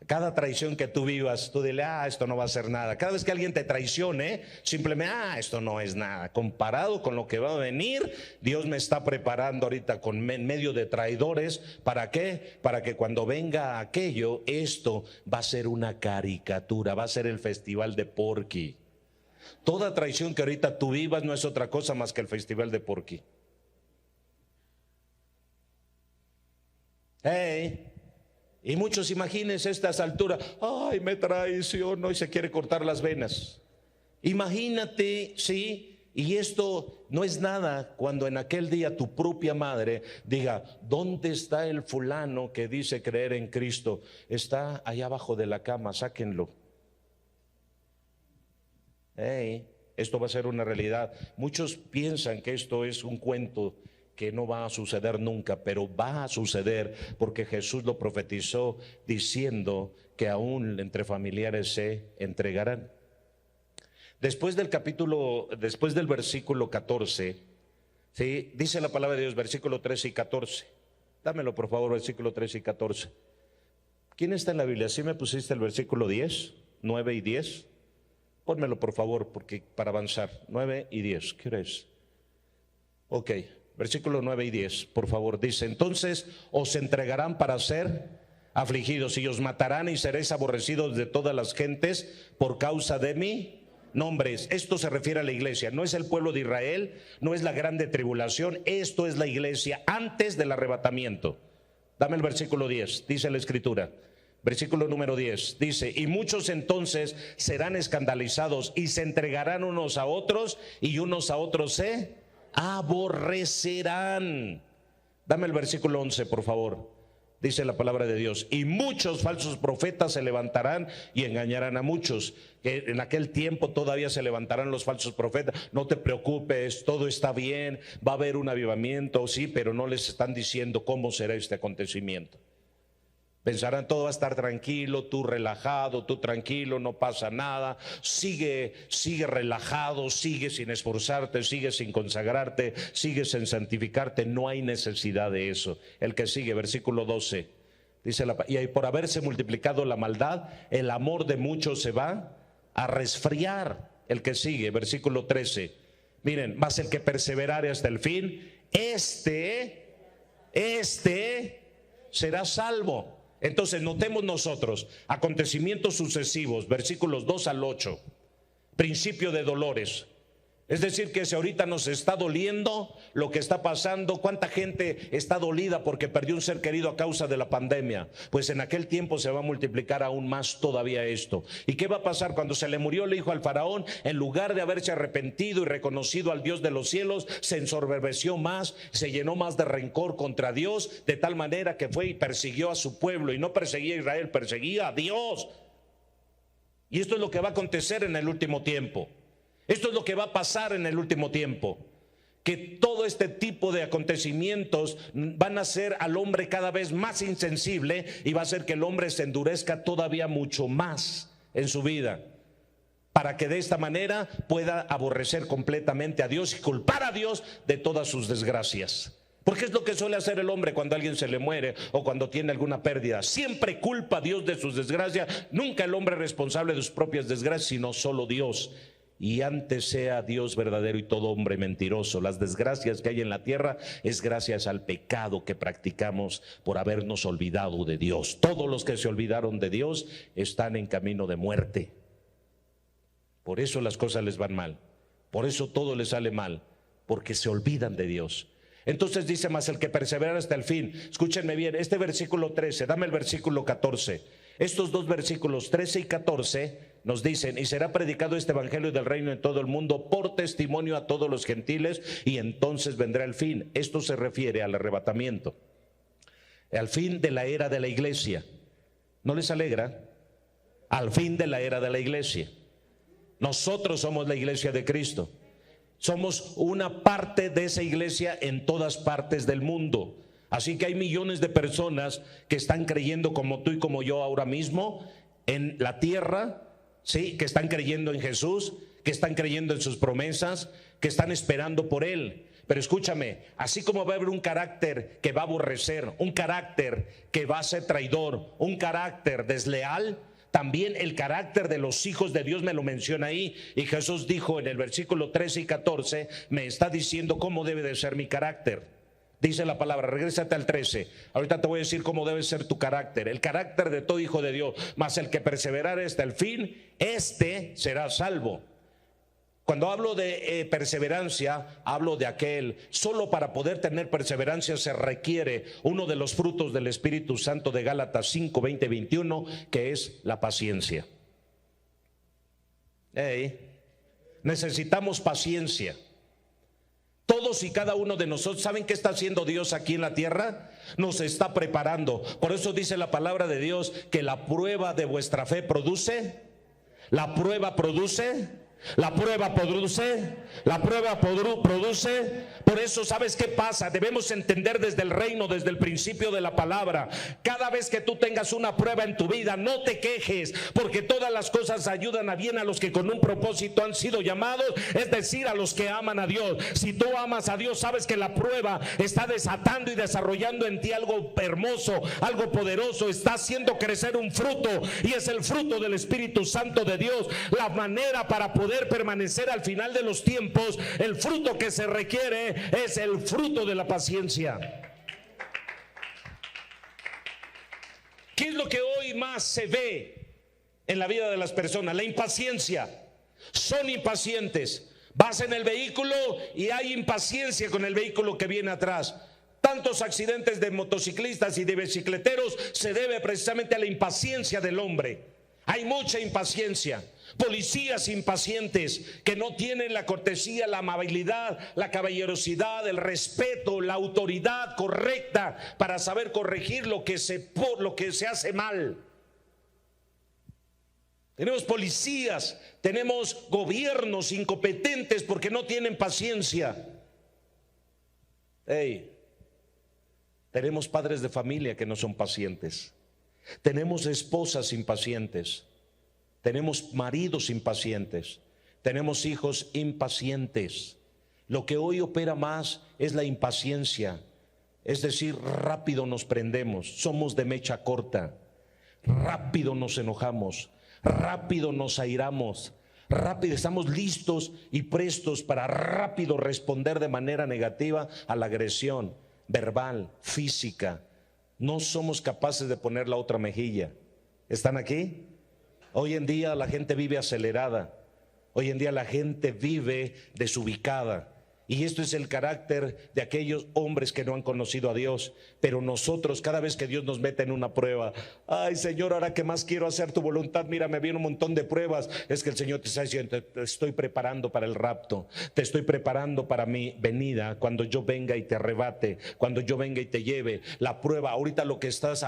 Cada traición que tú vivas, tú dile, esto no va a ser nada. Cada vez que alguien te traicione, simplemente, esto no es nada. Comparado con lo que va a venir, Dios me está preparando ahorita en medio de traidores. ¿Para qué? Para que cuando venga aquello, esto va a ser una caricatura, va a ser el festival de Porky. Toda traición que ahorita tú vivas no es otra cosa más que el festival de Porky. Y muchos, imagínense estas alturas, ay, me traicionó y se quiere cortar las venas. Imagínate, sí, y esto no es nada cuando en aquel día tu propia madre diga, ¿dónde está el fulano que dice creer en Cristo? Está allá abajo de la cama, sáquenlo. Esto va a ser una realidad. Muchos piensan que esto es un cuento que no va a suceder nunca, pero va a suceder porque Jesús lo profetizó diciendo que aún entre familiares se entregarán. Después del versículo 14, ¿sí? Dice la palabra de Dios, versículo 13 y 14. Dámelo por favor, versículo 13 y 14. ¿Quién está en la Biblia? ¿Sí me pusiste el versículo 10, 9 y 10? Pónmelo por favor, porque para avanzar, 9 y 10, ¿qué hora es? Ok. Versículo 9 y 10, por favor, dice, entonces os entregarán para ser afligidos y os matarán y seréis aborrecidos de todas las gentes por causa de mi nombre. Esto se refiere a la iglesia, no es el pueblo de Israel, no es la grande tribulación, esto es la iglesia antes del arrebatamiento. Dame el versículo 10, dice la escritura. Versículo número 10 dice, y muchos entonces serán escandalizados y se entregarán unos a otros y unos a otros se aborrecerán. Dame el versículo 11 por favor. Dice la palabra de Dios, y muchos falsos profetas se levantarán y engañarán a muchos. Que en aquel tiempo todavía se levantarán los falsos profetas. No te preocupes, todo está bien, va a haber un avivamiento, sí, pero no les están diciendo cómo será este acontecimiento. Pensarán todo va a estar tranquilo, tú relajado, tú tranquilo, no pasa nada, sigue relajado, sigue sin esforzarte, sigue sin consagrarte, sigue sin santificarte, no hay necesidad de eso. El que sigue, versículo 12, Dice y por haberse multiplicado la maldad, el amor de muchos se va a resfriar. El que sigue, versículo 13. Miren, mas el que perseverare hasta el fin, este será salvo. Entonces notemos nosotros, acontecimientos sucesivos, versículos 2 al 8, principio de dolores. Es decir, que si ahorita nos está doliendo lo que está pasando, ¿cuánta gente está dolida porque perdió un ser querido a causa de la pandemia? Pues en aquel tiempo se va a multiplicar aún más todavía esto. ¿Y qué va a pasar cuando se le murió el hijo al faraón? En lugar de haberse arrepentido y reconocido al Dios de los cielos, se ensorberbeció más, se llenó más de rencor contra Dios, de tal manera que fue y persiguió a su pueblo. Y no perseguía a Israel, perseguía a Dios. Y esto es lo que va a acontecer en el último tiempo. Esto es lo que va a pasar en el último tiempo, que todo este tipo de acontecimientos van a hacer al hombre cada vez más insensible y va a hacer que el hombre se endurezca todavía mucho más en su vida, para que de esta manera pueda aborrecer completamente a Dios y culpar a Dios de todas sus desgracias. Porque es lo que suele hacer el hombre cuando alguien se le muere o cuando tiene alguna pérdida. Siempre culpa a Dios de sus desgracias. Nunca el hombre es responsable de sus propias desgracias, sino solo Dios. Y antes sea Dios verdadero y todo hombre mentiroso. Las desgracias que hay en la tierra es gracias al pecado que practicamos por habernos olvidado de Dios. Todos los que se olvidaron de Dios están en camino de muerte. Por eso las cosas les van mal. Por eso todo les sale mal, porque se olvidan de Dios. Entonces dice, mas el que persevera hasta el fin. Escúchenme bien, este versículo 13, dame el versículo 14. Estos dos versículos 13 y 14 nos dicen, y será predicado este evangelio del reino en todo el mundo por testimonio a todos los gentiles, y entonces vendrá el fin. Esto se refiere al arrebatamiento, al fin de la era de la iglesia. ¿No les alegra? Al fin de la era de la iglesia. Nosotros somos la iglesia de Cristo. Somos una parte de esa iglesia en todas partes del mundo. Así que hay millones de personas que están creyendo como tú y como yo ahora mismo en la tierra, ¿sí? Que están creyendo en Jesús, que están creyendo en sus promesas, que están esperando por Él. Pero escúchame, así como va a haber un carácter que va a aborrecer, un carácter que va a ser traidor, un carácter desleal, también el carácter de los hijos de Dios me lo menciona ahí. Y Jesús dijo en el versículo 13 y 14, me está diciendo cómo debe de ser mi carácter. Dice la palabra, regrésate al 13. Ahorita te voy a decir cómo debe ser tu carácter. El carácter de todo hijo de Dios. Mas el que perseverare hasta el fin, este será salvo. Cuando hablo de perseverancia, hablo de aquel. Solo para poder tener perseverancia se requiere uno de los frutos del Espíritu Santo de Gálatas 5, 20, 21, que es la paciencia. Necesitamos paciencia. Todos y cada uno de nosotros, ¿saben qué está haciendo Dios aquí en la tierra? Nos está preparando. Por eso dice la palabra de Dios que la prueba de vuestra fe produce, la prueba produce, la prueba produce, la prueba produce. Por eso, ¿sabes qué pasa? Debemos entender desde el reino, desde el principio de la palabra. Cada vez que tú tengas una prueba en tu vida, no te quejes, porque todas las cosas ayudan a bien a los que con un propósito han sido llamados, es decir, a los que aman a Dios. Si tú amas a Dios, sabes que la prueba está desatando y desarrollando en ti algo hermoso, algo poderoso. Está haciendo crecer un fruto, y es el fruto del Espíritu Santo de Dios. La manera para poder permanecer al final de los tiempos, el fruto que se requiere es el fruto de la paciencia. ¿Qué es lo que hoy más se ve en la vida de las personas? La impaciencia. Son impacientes. Vas en el vehículo y hay impaciencia con el vehículo que viene atrás. Tantos accidentes de motociclistas y de bicicleteros se debe precisamente a la impaciencia del hombre. Hay mucha impaciencia. Policías impacientes que no tienen la cortesía, la amabilidad, la caballerosidad, el respeto, la autoridad correcta para saber corregir lo que se hace mal. Tenemos policías, tenemos gobiernos incompetentes porque no tienen paciencia. Tenemos padres de familia que no son pacientes. Tenemos esposas impacientes. Tenemos maridos impacientes. Tenemos hijos impacientes. Lo que hoy opera más es la impaciencia. Es decir, rápido nos prendemos, somos de mecha corta, rápido nos enojamos, rápido nos airamos, rápido estamos listos y prestos para rápido responder de manera negativa a la agresión verbal, física. No somos capaces de poner la otra mejilla. ¿Están aquí? Hoy en día la gente vive acelerada. Hoy en día la gente vive desubicada. Y esto es el carácter de aquellos hombres que no han conocido a Dios. Pero nosotros, cada vez que Dios nos mete en una prueba, ay Señor, ahora que más quiero hacer tu voluntad, mira, me viene un montón de pruebas. Es que el Señor te está diciendo, te estoy preparando para el rapto, te estoy preparando para mi venida, cuando yo venga y te arrebate, cuando yo venga y te lleve. La prueba, ahorita lo que está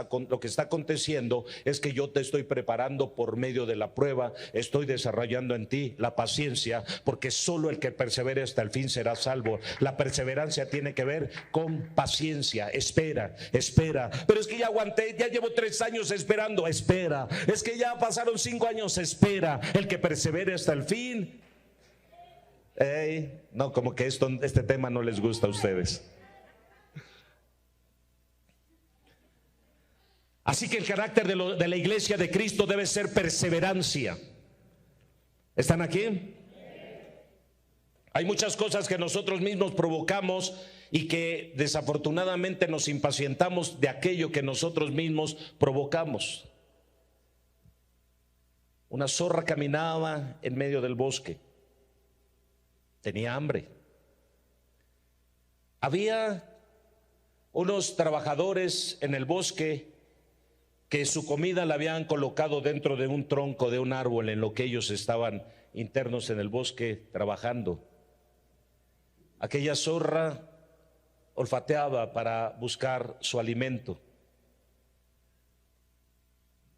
aconteciendo es que yo te estoy preparando por medio de la prueba, estoy desarrollando en ti la paciencia, porque solo el que persevere hasta el fin será salvo. La perseverancia tiene que ver con paciencia. Espera, espera. Pero es que ya aguanté, ya llevo 3 años esperando. Espera. Es que ya pasaron 5 años. Espera. El que persevere hasta el fin. No, como que este tema no les gusta a ustedes. Así que el carácter de la iglesia de Cristo debe ser perseverancia. ¿Están aquí? Hay muchas cosas que nosotros mismos provocamos y que desafortunadamente nos impacientamos de aquello que nosotros mismos provocamos. Una zorra caminaba en medio del bosque. Tenía hambre. Había unos trabajadores en el bosque que su comida la habían colocado dentro de un tronco de un árbol en lo que ellos estaban internos en el bosque trabajando. Aquella zorra olfateaba para buscar su alimento.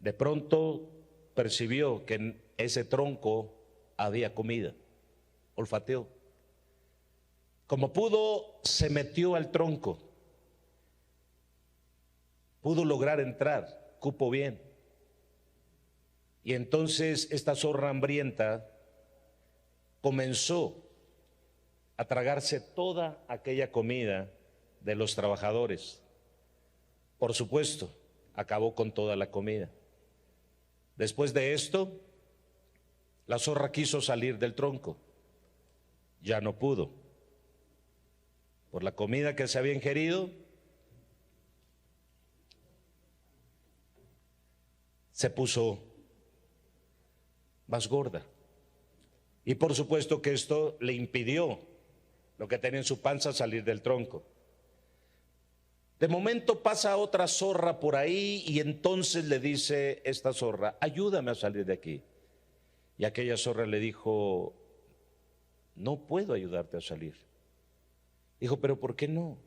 De pronto percibió que en ese tronco había comida. Olfateó. Como pudo, se metió al tronco. Pudo lograr entrar, cupo bien. Y entonces esta zorra hambrienta comenzó a tragarse toda aquella comida de los trabajadores. Por supuesto, acabó con toda la comida. Después de esto, la zorra quiso salir del tronco. Ya no pudo. Por la comida que se había ingerido, se puso más gorda. Y por supuesto que esto le impidió lo que tenía en su panza salir del tronco. De momento pasa otra zorra por ahí y entonces le dice esta zorra, ayúdame a salir de aquí. Y aquella zorra le dijo, no puedo ayudarte a salir. Dijo, pero ¿por qué no?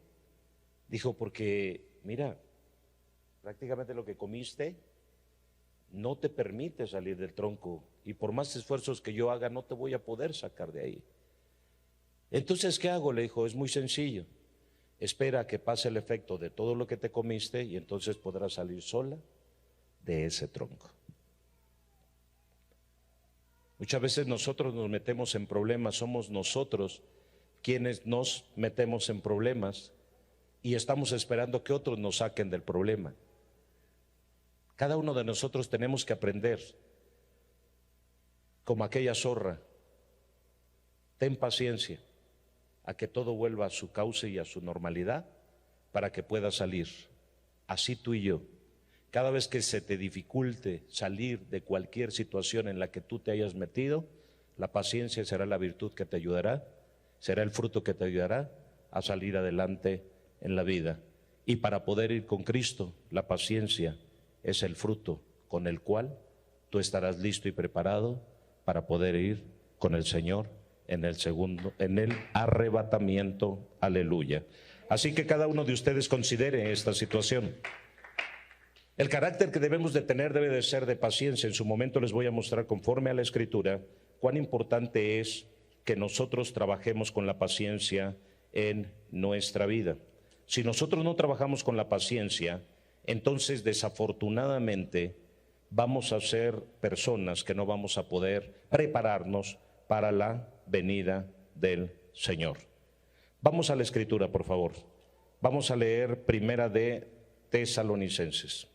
Dijo, porque mira, prácticamente lo que comiste no te permite salir del tronco y por más esfuerzos que yo haga no te voy a poder sacar de ahí. Entonces, ¿qué hago? Le dijo, es muy sencillo. Espera a que pase el efecto de todo lo que te comiste y entonces podrás salir sola de ese tronco. Muchas veces nosotros nos metemos en problemas, somos nosotros quienes nos metemos en problemas y estamos esperando que otros nos saquen del problema. Cada uno de nosotros tenemos que aprender, como aquella zorra, ten paciencia a que todo vuelva a su cauce y a su normalidad para que pueda salir. Así tú y yo, cada vez que se te dificulte salir de cualquier situación en la que tú te hayas metido, la paciencia será la virtud que te ayudará, será el fruto que te ayudará a salir adelante en la vida. Y para poder ir con Cristo, la paciencia es el fruto con el cual tú estarás listo y preparado para poder ir con el Señor en el arrebatamiento. Aleluya. Así que cada uno de ustedes considere esta situación. El carácter que debemos de tener debe de ser de paciencia. En su momento les voy a mostrar, conforme a la Escritura, cuán importante es que nosotros trabajemos con la paciencia en nuestra vida. Si nosotros no trabajamos con la paciencia, entonces desafortunadamente vamos a ser personas que no vamos a poder prepararnos para la venida del Señor. Vamos a la Escritura, por favor. Vamos a leer Primera de Tesalonicenses.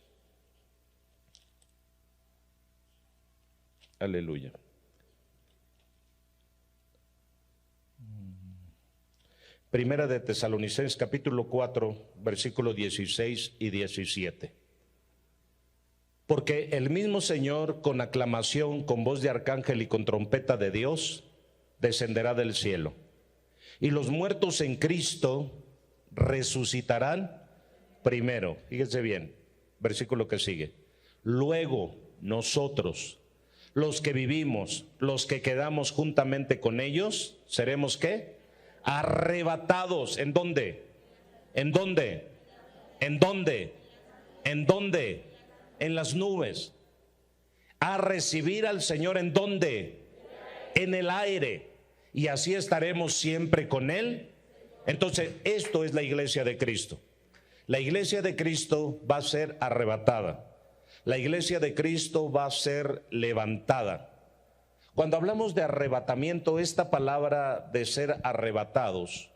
Aleluya. Primera de Tesalonicenses, capítulo 4, versículos 16 y 17. Porque el mismo Señor, con aclamación, con voz de arcángel y con trompeta de Dios, descenderá del cielo. Y los muertos en Cristo resucitarán primero. Fíjense bien, versículo que sigue. Luego nosotros, los que vivimos, los que quedamos juntamente con ellos, seremos ¿qué? Arrebatados. ¿En dónde? ¿En dónde? ¿En dónde? ¿En dónde? En las nubes. A recibir al Señor. ¿En dónde? En el aire. Y así estaremos siempre con Él. Entonces, esto es la iglesia de Cristo. La iglesia de Cristo va a ser arrebatada. La iglesia de Cristo va a ser levantada. Cuando hablamos de arrebatamiento, esta palabra de ser arrebatados,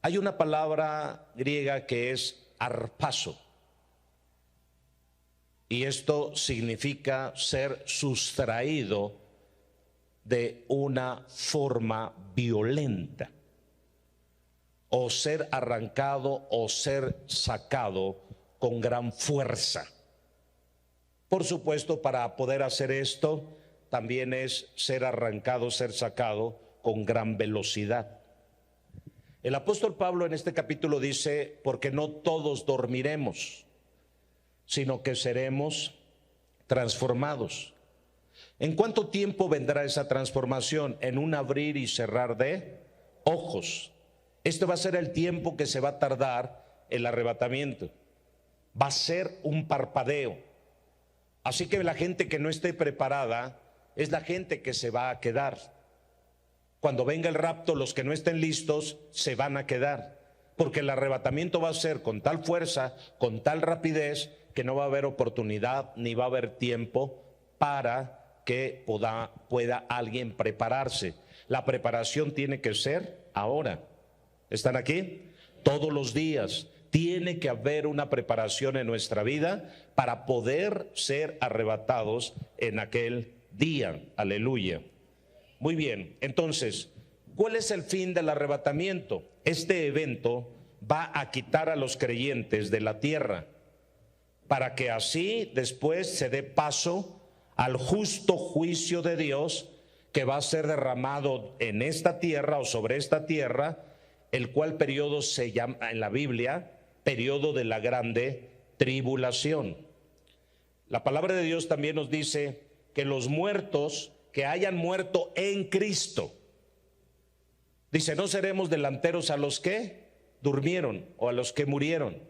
hay una palabra griega que es arpazo. Y esto significa ser sustraído de una forma violenta, o ser arrancado o ser sacado con gran fuerza. Por supuesto, para poder hacer esto, también es ser arrancado, ser sacado con gran velocidad. El apóstol Pablo en este capítulo dice, porque no todos dormiremos, sino que seremos transformados. ¿En cuánto tiempo vendrá esa transformación? En un abrir y cerrar de ojos. Este va a ser el tiempo que se va a tardar el arrebatamiento. Va a ser un parpadeo. Así que la gente que no esté preparada es la gente que se va a quedar. Cuando venga el rapto, los que no estén listos se van a quedar, porque el arrebatamiento va a ser con tal fuerza, con tal rapidez, que no va a haber oportunidad ni va a haber tiempo para que pueda alguien prepararse. La preparación tiene que ser ahora. ¿Están aquí? Todos los días tiene que haber una preparación en nuestra vida para poder ser arrebatados en aquel día. Aleluya. Muy bien, entonces, ¿cuál es el fin del arrebatamiento? Este evento va a quitar a los creyentes de la tierra, para que así después se dé paso al justo juicio de Dios, que va a ser derramado en esta tierra o sobre esta tierra, el cual periodo se llama en la Biblia periodo de la grande tribulación. La palabra de Dios también nos dice que los muertos que hayan muerto en Cristo, dice, no seremos delanteros a los que durmieron o a los que murieron,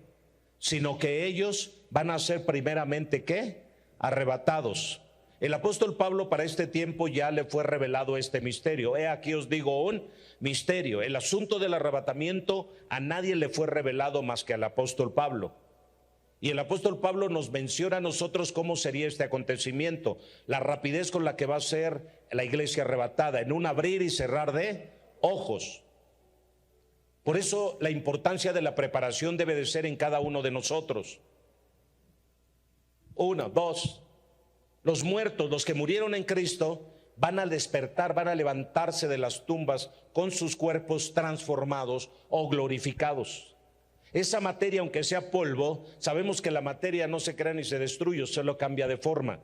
sino que ellos van a ser primeramente ¿qué? Arrebatados. El apóstol Pablo para este tiempo ya le fue revelado este misterio. He aquí os digo un misterio. El asunto del arrebatamiento a nadie le fue revelado más que al apóstol Pablo. Y el apóstol Pablo nos menciona a nosotros cómo sería este acontecimiento, la rapidez con la que va a ser la iglesia arrebatada, en un abrir y cerrar de ojos. Por eso la importancia de la preparación debe de ser en cada uno de nosotros. Uno, dos, los muertos, los que murieron en Cristo, van a despertar, van a levantarse de las tumbas con sus cuerpos transformados o glorificados. Esa materia, aunque sea polvo, sabemos que la materia no se crea ni se destruye, solo cambia de forma.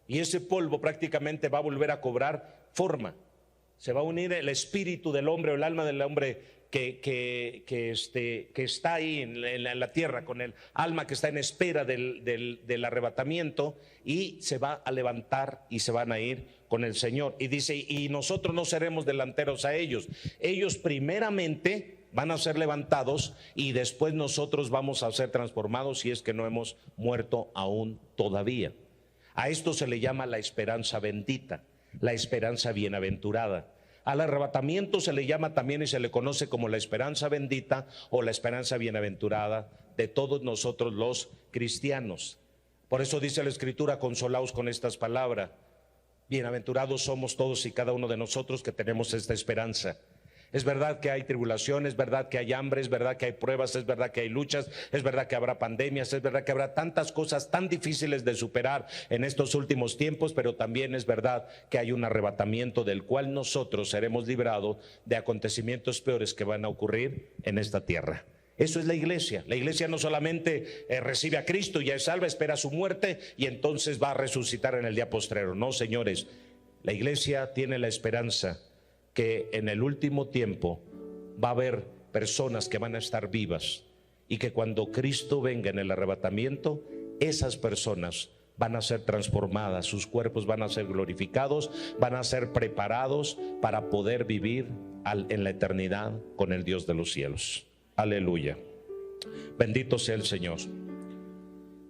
Y ese polvo prácticamente va a volver a cobrar forma. Se va a unir el espíritu del hombre o el alma del hombre que está ahí en la tierra, con el alma que está en espera del arrebatamiento, y se va a levantar y se van a ir con el Señor. Y dice, y nosotros no seremos delanteros a ellos. Ellos primeramente van a ser levantados y después nosotros vamos a ser transformados, si es que no hemos muerto aún todavía. A esto se le llama la esperanza bendita, la esperanza bienaventurada. Al arrebatamiento se le llama también y se le conoce como la esperanza bendita o la esperanza bienaventurada de todos nosotros los cristianos. Por eso dice la Escritura, consolaos con estas palabras. Bienaventurados somos todos y cada uno de nosotros que tenemos esta esperanza. Es verdad que hay tribulación, es verdad que hay hambre, es verdad que hay pruebas, es verdad que hay luchas, es verdad que habrá pandemias, es verdad que habrá tantas cosas tan difíciles de superar en estos últimos tiempos, pero también es verdad que hay un arrebatamiento del cual nosotros seremos librados de acontecimientos peores que van a ocurrir en esta tierra. Eso es la iglesia. La iglesia no solamente recibe a Cristo, ya es salva, espera su muerte y entonces va a resucitar en el día postrero. No, señores, la iglesia tiene la esperanza que en el último tiempo va a haber personas que van a estar vivas y que cuando Cristo venga en el arrebatamiento, esas personas van a ser transformadas, sus cuerpos van a ser glorificados, van a ser preparados para poder vivir en la eternidad con el Dios de los cielos. Aleluya. Bendito sea el Señor.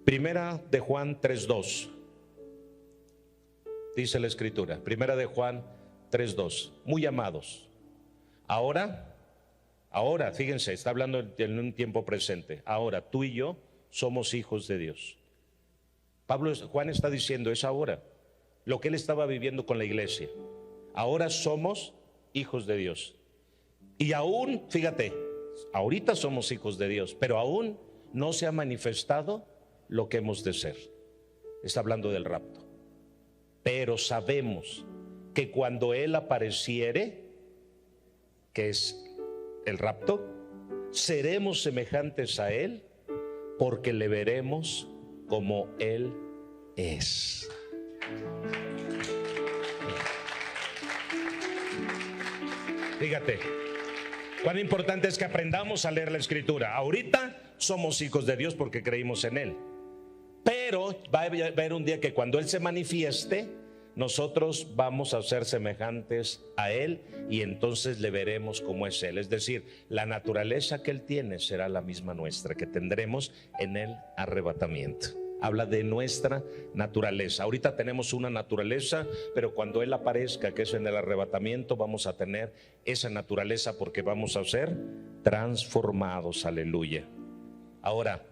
Primera de Juan 3:2. Dice la Escritura, Primera de Juan 3:2. Muy amados, ahora, fíjense, está hablando en un tiempo presente. Ahora tú y yo somos hijos de Dios. Juan está diciendo, es ahora lo que él estaba viviendo con la iglesia. Ahora somos hijos de Dios. Y aún, fíjate, ahorita somos hijos de Dios, pero aún no se ha manifestado lo que hemos de ser. Está hablando del rapto. Pero sabemos que cuando Él apareciere, que es el rapto, seremos semejantes a Él, porque le veremos como Él es. Fíjate, cuán importante es que aprendamos a leer la Escritura. Ahorita somos hijos de Dios porque creímos en Él, pero va a haber un día que cuando Él se manifieste, nosotros vamos a ser semejantes a Él y entonces le veremos como es Él. Es decir, la naturaleza que Él tiene será la misma nuestra, que tendremos en el arrebatamiento. Habla de nuestra naturaleza. Ahorita tenemos una naturaleza, pero cuando Él aparezca, que es en el arrebatamiento, vamos a tener esa naturaleza porque vamos a ser transformados. Aleluya. Ahora,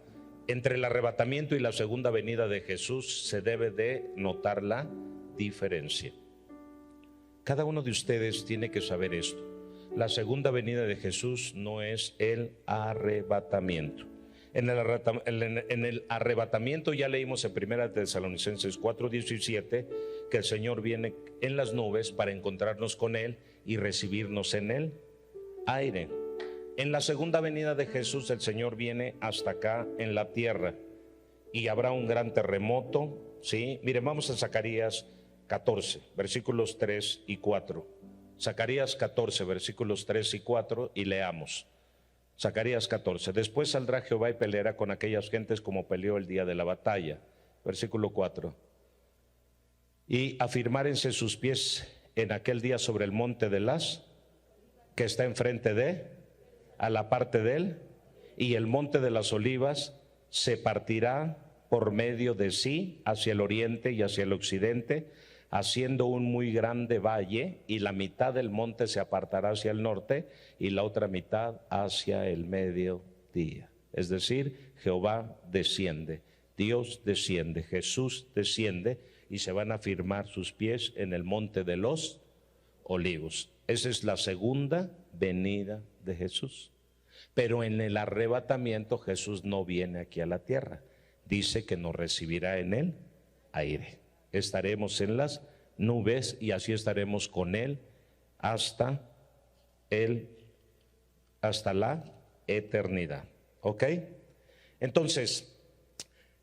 entre el arrebatamiento y la segunda venida de Jesús se debe de notar la diferencia. Cada uno de ustedes tiene que saber esto. La segunda venida de Jesús no es el arrebatamiento. En el arrebatamiento ya leímos en 1 Tesalonicenses 4:17 que el Señor viene en las nubes para encontrarnos con Él y recibirnos en el aire. En la segunda venida de Jesús el Señor viene hasta acá en la tierra y habrá un gran terremoto. ¿Sí? Miren, vamos a Zacarías 14, versículos 3 y 4. Zacarías 14, versículos 3 y 4 y leamos. Zacarías 14. Después saldrá Jehová y peleará con aquellas gentes como peleó el día de la batalla. Versículo 4. Y afirmárense sus pies en aquel día sobre el monte de las, que está enfrente de, a la parte de él, y el monte de las olivas se partirá por medio de sí hacia el oriente y hacia el occidente, haciendo un muy grande valle, y la mitad del monte se apartará hacia el norte y la otra mitad hacia el mediodía. Es decir, Jehová desciende, Dios desciende, Jesús desciende y se van a firmar sus pies en el monte de los olivos. Esa es la segunda venida de Jesús. Pero en el arrebatamiento Jesús no viene aquí a la tierra. Dice que nos recibirá en el aire. Estaremos en las nubes y así estaremos con Él hasta la eternidad. ¿Ok? Entonces,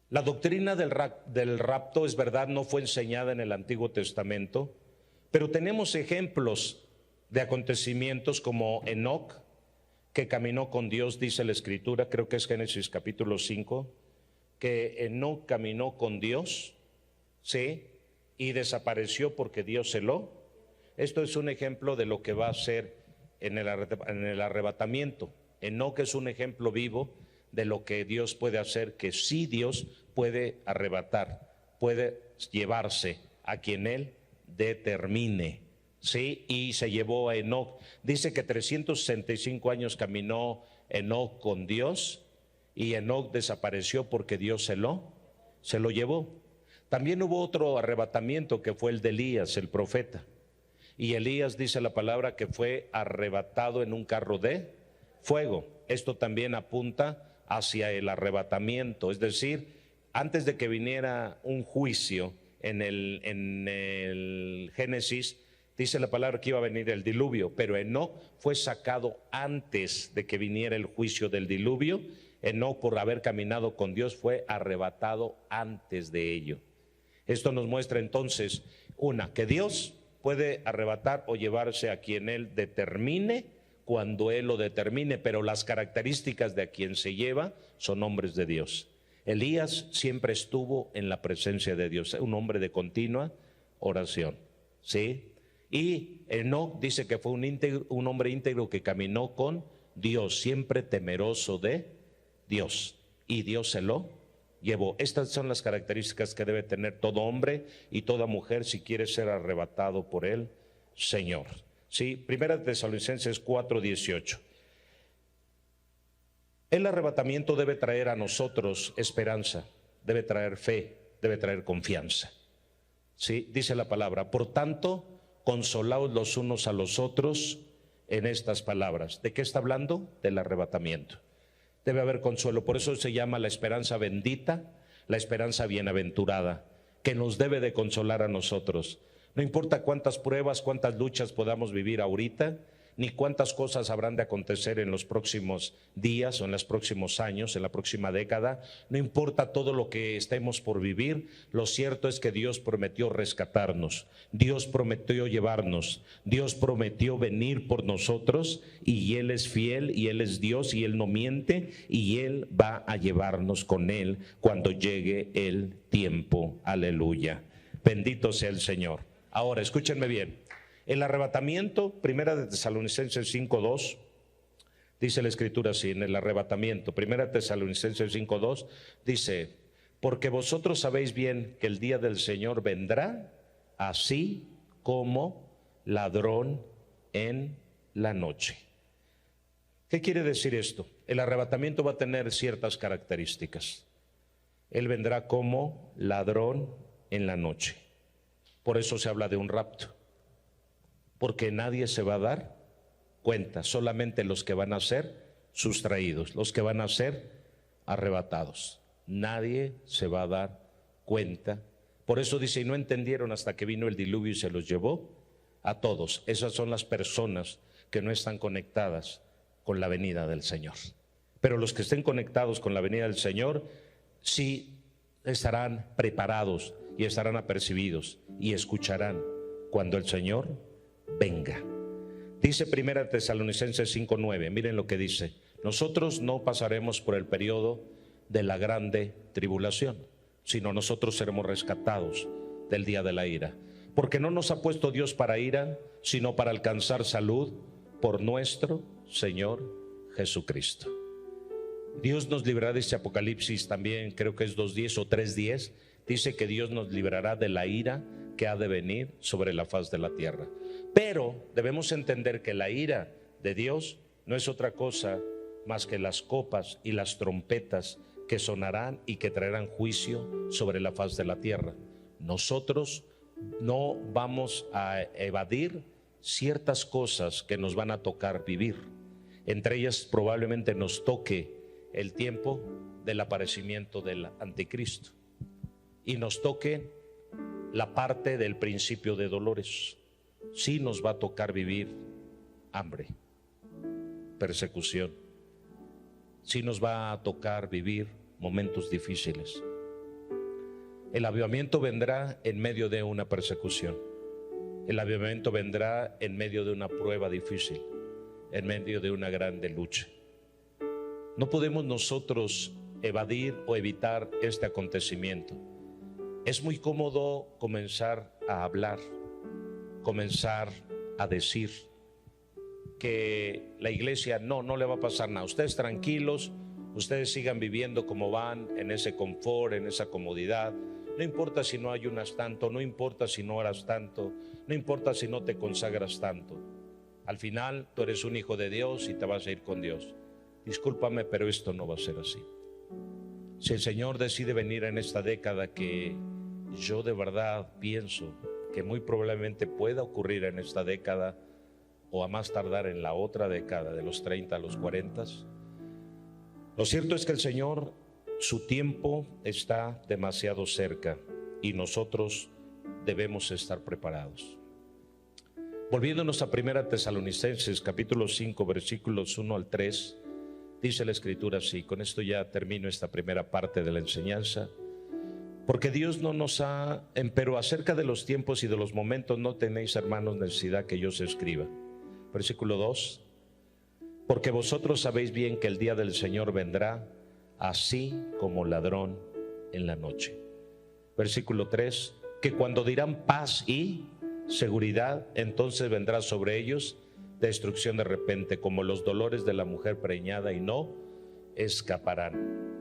la doctrina del rapto, es verdad, no fue enseñada en el Antiguo Testamento, pero tenemos ejemplos de acontecimientos como Enoc, que caminó con Dios, dice la Escritura, creo que es Génesis capítulo 5, que Enoc caminó con Dios, ¿sí? Y desapareció porque Dios celó. Esto es un ejemplo de lo que va a ser en el arrebatamiento. Enoc es un ejemplo vivo de lo que Dios puede hacer, que sí Dios puede arrebatar, puede llevarse a quien Él determine, ¿sí? Y se llevó a Enoc. Dice que 365 años caminó Enoc con Dios y Enoc desapareció porque Dios se lo llevó. También hubo otro arrebatamiento que fue el de Elías, el profeta. Y Elías, dice la palabra, que fue arrebatado en un carro de fuego. Esto también apunta hacia el arrebatamiento, es decir, antes de que viniera un juicio en el Génesis, dice la palabra que iba a venir el diluvio, pero Enoc fue sacado antes de que viniera el juicio del diluvio. Enoc, por haber caminado con Dios, fue arrebatado antes de ello. Esto nos muestra entonces, que Dios puede arrebatar o llevarse a quien Él determine, cuando Él lo determine, pero las características de a quien se lleva son hombres de Dios. Elías siempre estuvo en la presencia de Dios, un hombre de continua oración, ¿sí? Y Enoc dice que fue un hombre íntegro que caminó con Dios, siempre temeroso de Dios, y Dios se lo llevó. Estas son las características que debe tener todo hombre y toda mujer si quiere ser arrebatado por el Señor. Sí, Primera Tesalonicenses 4:18. El arrebatamiento debe traer a nosotros esperanza, debe traer fe, debe traer confianza. Sí, dice la palabra, por tanto, consolaos los unos a los otros en estas palabras. ¿De qué está hablando? Del arrebatamiento. Debe haber consuelo, por eso se llama la esperanza bendita, la esperanza bienaventurada, que nos debe de consolar a nosotros. No importa cuántas pruebas, cuántas luchas podamos vivir ahorita, ni cuántas cosas habrán de acontecer en los próximos días o en los próximos años, en la próxima década. No importa todo lo que estemos por vivir, lo cierto es que Dios prometió rescatarnos, Dios prometió llevarnos, Dios prometió venir por nosotros, y Él es fiel y Él es Dios y Él no miente, y Él va a llevarnos con Él cuando llegue el tiempo. Aleluya. Bendito sea el Señor. Ahora, escúchenme bien. El arrebatamiento, Primera de Tesalonicenses 5:2, dice la Escritura así, en el arrebatamiento, Primera de Tesalonicenses 5:2, dice, porque vosotros sabéis bien que el día del Señor vendrá así como ladrón en la noche. ¿Qué quiere decir esto? El arrebatamiento va a tener ciertas características. Él vendrá como ladrón en la noche. Por eso se habla de un rapto, porque nadie se va a dar cuenta, solamente los que van a ser sustraídos, los que van a ser arrebatados. Nadie se va a dar cuenta. Por eso dice, y no entendieron hasta que vino el diluvio y se los llevó a todos. Esas son las personas que no están conectadas con la venida del Señor. Pero los que estén conectados con la venida del Señor, sí estarán preparados y estarán apercibidos y escucharán cuando el Señor venga. Dice Primera Tesalonicenses 5:9, miren lo que dice, nosotros no pasaremos por el periodo de la grande tribulación, sino nosotros seremos rescatados del día de la ira, porque no nos ha puesto Dios para ira, sino para alcanzar salud por nuestro Señor Jesucristo. Dios nos librará, dice Apocalipsis también, creo que es 2:10 o 3:10, dice que Dios nos librará de la ira que ha de venir sobre la faz de la tierra. Pero debemos entender que la ira de Dios no es otra cosa más que las copas y las trompetas que sonarán y que traerán juicio sobre la faz de la tierra. Nosotros no vamos a evadir ciertas cosas que nos van a tocar vivir. Entre ellas probablemente nos toque el tiempo del aparecimiento del anticristo y nos toque la parte del principio de dolores. Sí nos va a tocar vivir hambre, persecución. Sí nos va a tocar vivir momentos difíciles. El avivamiento vendrá en medio de una persecución. El avivamiento vendrá en medio de una prueba difícil, en medio de una grande lucha. No podemos nosotros evadir o evitar este acontecimiento. Es muy cómodo comenzar a hablar, comenzar a decir que la iglesia no le va a pasar nada. Ustedes tranquilos, ustedes sigan viviendo como van, en ese confort, en esa comodidad. No importa si no ayunas tanto, no importa si no oras tanto, no importa si no te consagras tanto. Al final tú eres un hijo de Dios y te vas a ir con Dios. Discúlpame, pero esto no va a ser así. Si el Señor decide venir en esta década, que yo de verdad pienso que muy probablemente pueda ocurrir en esta década o a más tardar en la otra década, de los 30 a los 40. Lo cierto es que el Señor, su tiempo está demasiado cerca y nosotros debemos estar preparados. Volviéndonos a 1 Tesalonicenses capítulo 5 versículos 1 al 3, dice la Escritura así. Con esto ya termino esta primera parte de la enseñanza. Porque Dios no nos ha, empero acerca de los tiempos y de los momentos no tenéis, hermanos, necesidad que yo os escriba. Versículo 2. Porque vosotros sabéis bien que el día del Señor vendrá así como ladrón en la noche. Versículo 3. Que cuando dirán paz y seguridad, entonces vendrá sobre ellos destrucción de repente, como los dolores de la mujer preñada, y no escaparán.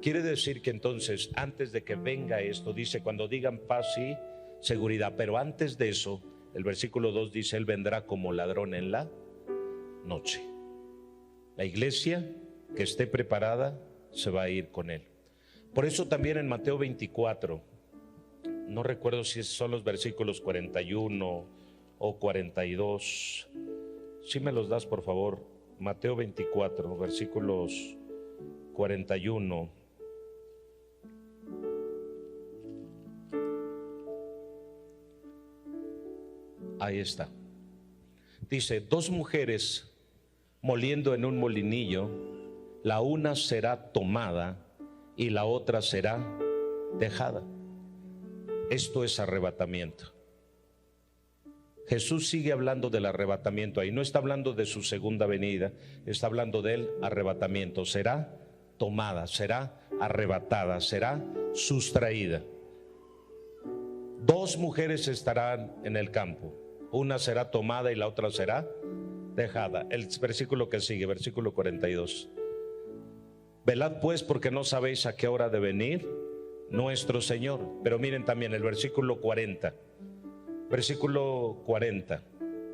Quiere decir que entonces, antes de que venga esto, dice, cuando digan paz y seguridad, pero antes de eso, el versículo 2 dice, Él vendrá como ladrón en la noche. La iglesia que esté preparada se va a ir con Él. Por eso también en Mateo 24, no recuerdo si son los versículos 41 o 42. Si me los das, por favor. Mateo 24, versículos 41. Ahí está. Dice, 2 mujeres moliendo en un molinillo, la una será tomada y la otra será dejada. Esto es arrebatamiento. Jesús sigue hablando del arrebatamiento ahí. No está hablando de su segunda venida, está hablando del arrebatamiento. Será tomada, será arrebatada, será sustraída. 2 mujeres estarán en el campo. Una será tomada y la otra será dejada. El versículo que sigue, versículo 42. Velad pues, porque no sabéis a qué hora de venir nuestro Señor. Pero miren también el versículo 40. Versículo 40,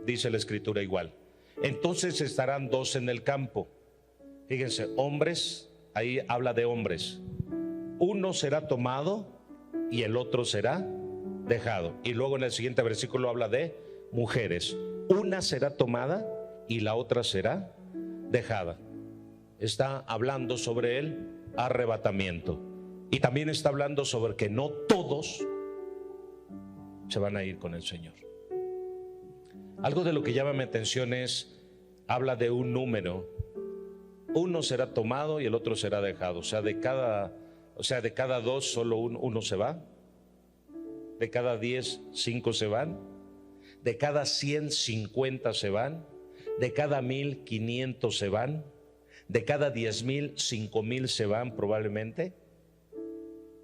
dice la Escritura igual. Entonces estarán 2 en el campo. Fíjense, hombres, ahí habla de hombres. Uno será tomado y el otro será dejado. Y luego en el siguiente versículo habla de mujeres. Una será tomada y la otra será dejada. Está hablando sobre el arrebatamiento. Y también está hablando sobre que no todos se van a ir con el Señor. Algo de lo que llama mi atención es, habla de un número. Uno será tomado y el otro será dejado. O sea, de cada 2 solo uno se va. De cada 10, 5 se van. De cada 100, 50 se van. De cada 1000, 500 se van. De cada 10,000, 5,000 se van probablemente.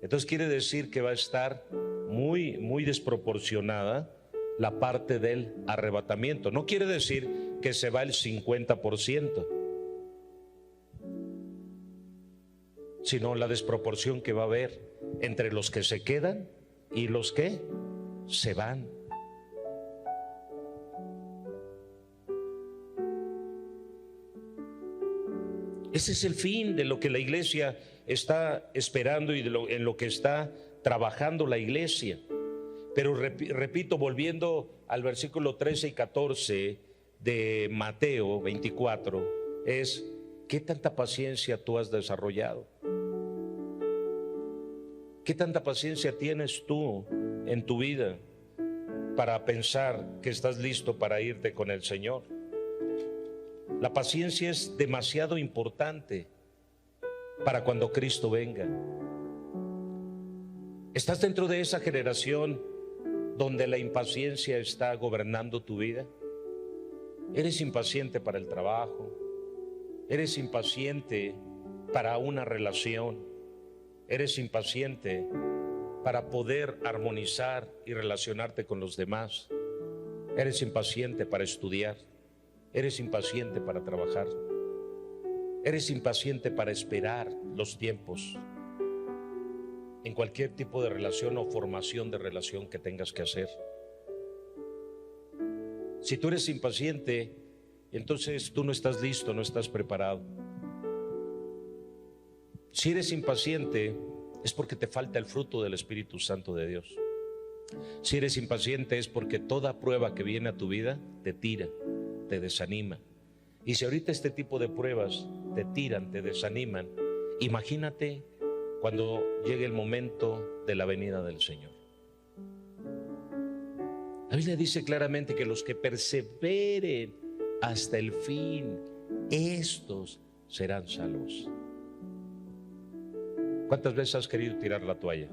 Entonces quiere decir que va a estar muy, muy desproporcionada la parte del arrebatamiento. No quiere decir que se va el 50%, sino la desproporción que va a haber entre los que se quedan y los que se van. Ese es el fin de lo que la iglesia está esperando y en lo que está trabajando la iglesia. Pero repito, volviendo al versículo 13 y 14 de Mateo 24, es ¿qué tanta paciencia tú has desarrollado? ¿Qué tanta paciencia tienes tú en tu vida para pensar que estás listo para irte con el Señor? La paciencia es demasiado importante para cuando Cristo venga. ¿Estás dentro de esa generación donde la impaciencia está gobernando tu vida? ¿Eres impaciente para el trabajo? ¿Eres impaciente para una relación? ¿Eres impaciente para poder armonizar y relacionarte con los demás? ¿Eres impaciente para estudiar? ¿Eres impaciente para trabajar? ¿Eres impaciente para esperar los tiempos en cualquier tipo de relación o formación de relación que tengas que hacer? Si tú eres impaciente, entonces tú no estás listo, no estás preparado. Si eres impaciente, es porque te falta el fruto del Espíritu Santo de Dios. Si eres impaciente es porque toda prueba que viene a tu vida te tira, te desanima. Y si ahorita este tipo de pruebas te tiran, te desaniman, imagínate cuando llegue el momento de la venida del Señor. La Biblia dice claramente que los que perseveren hasta el fin, estos serán salvos. ¿Cuántas veces has querido tirar la toalla?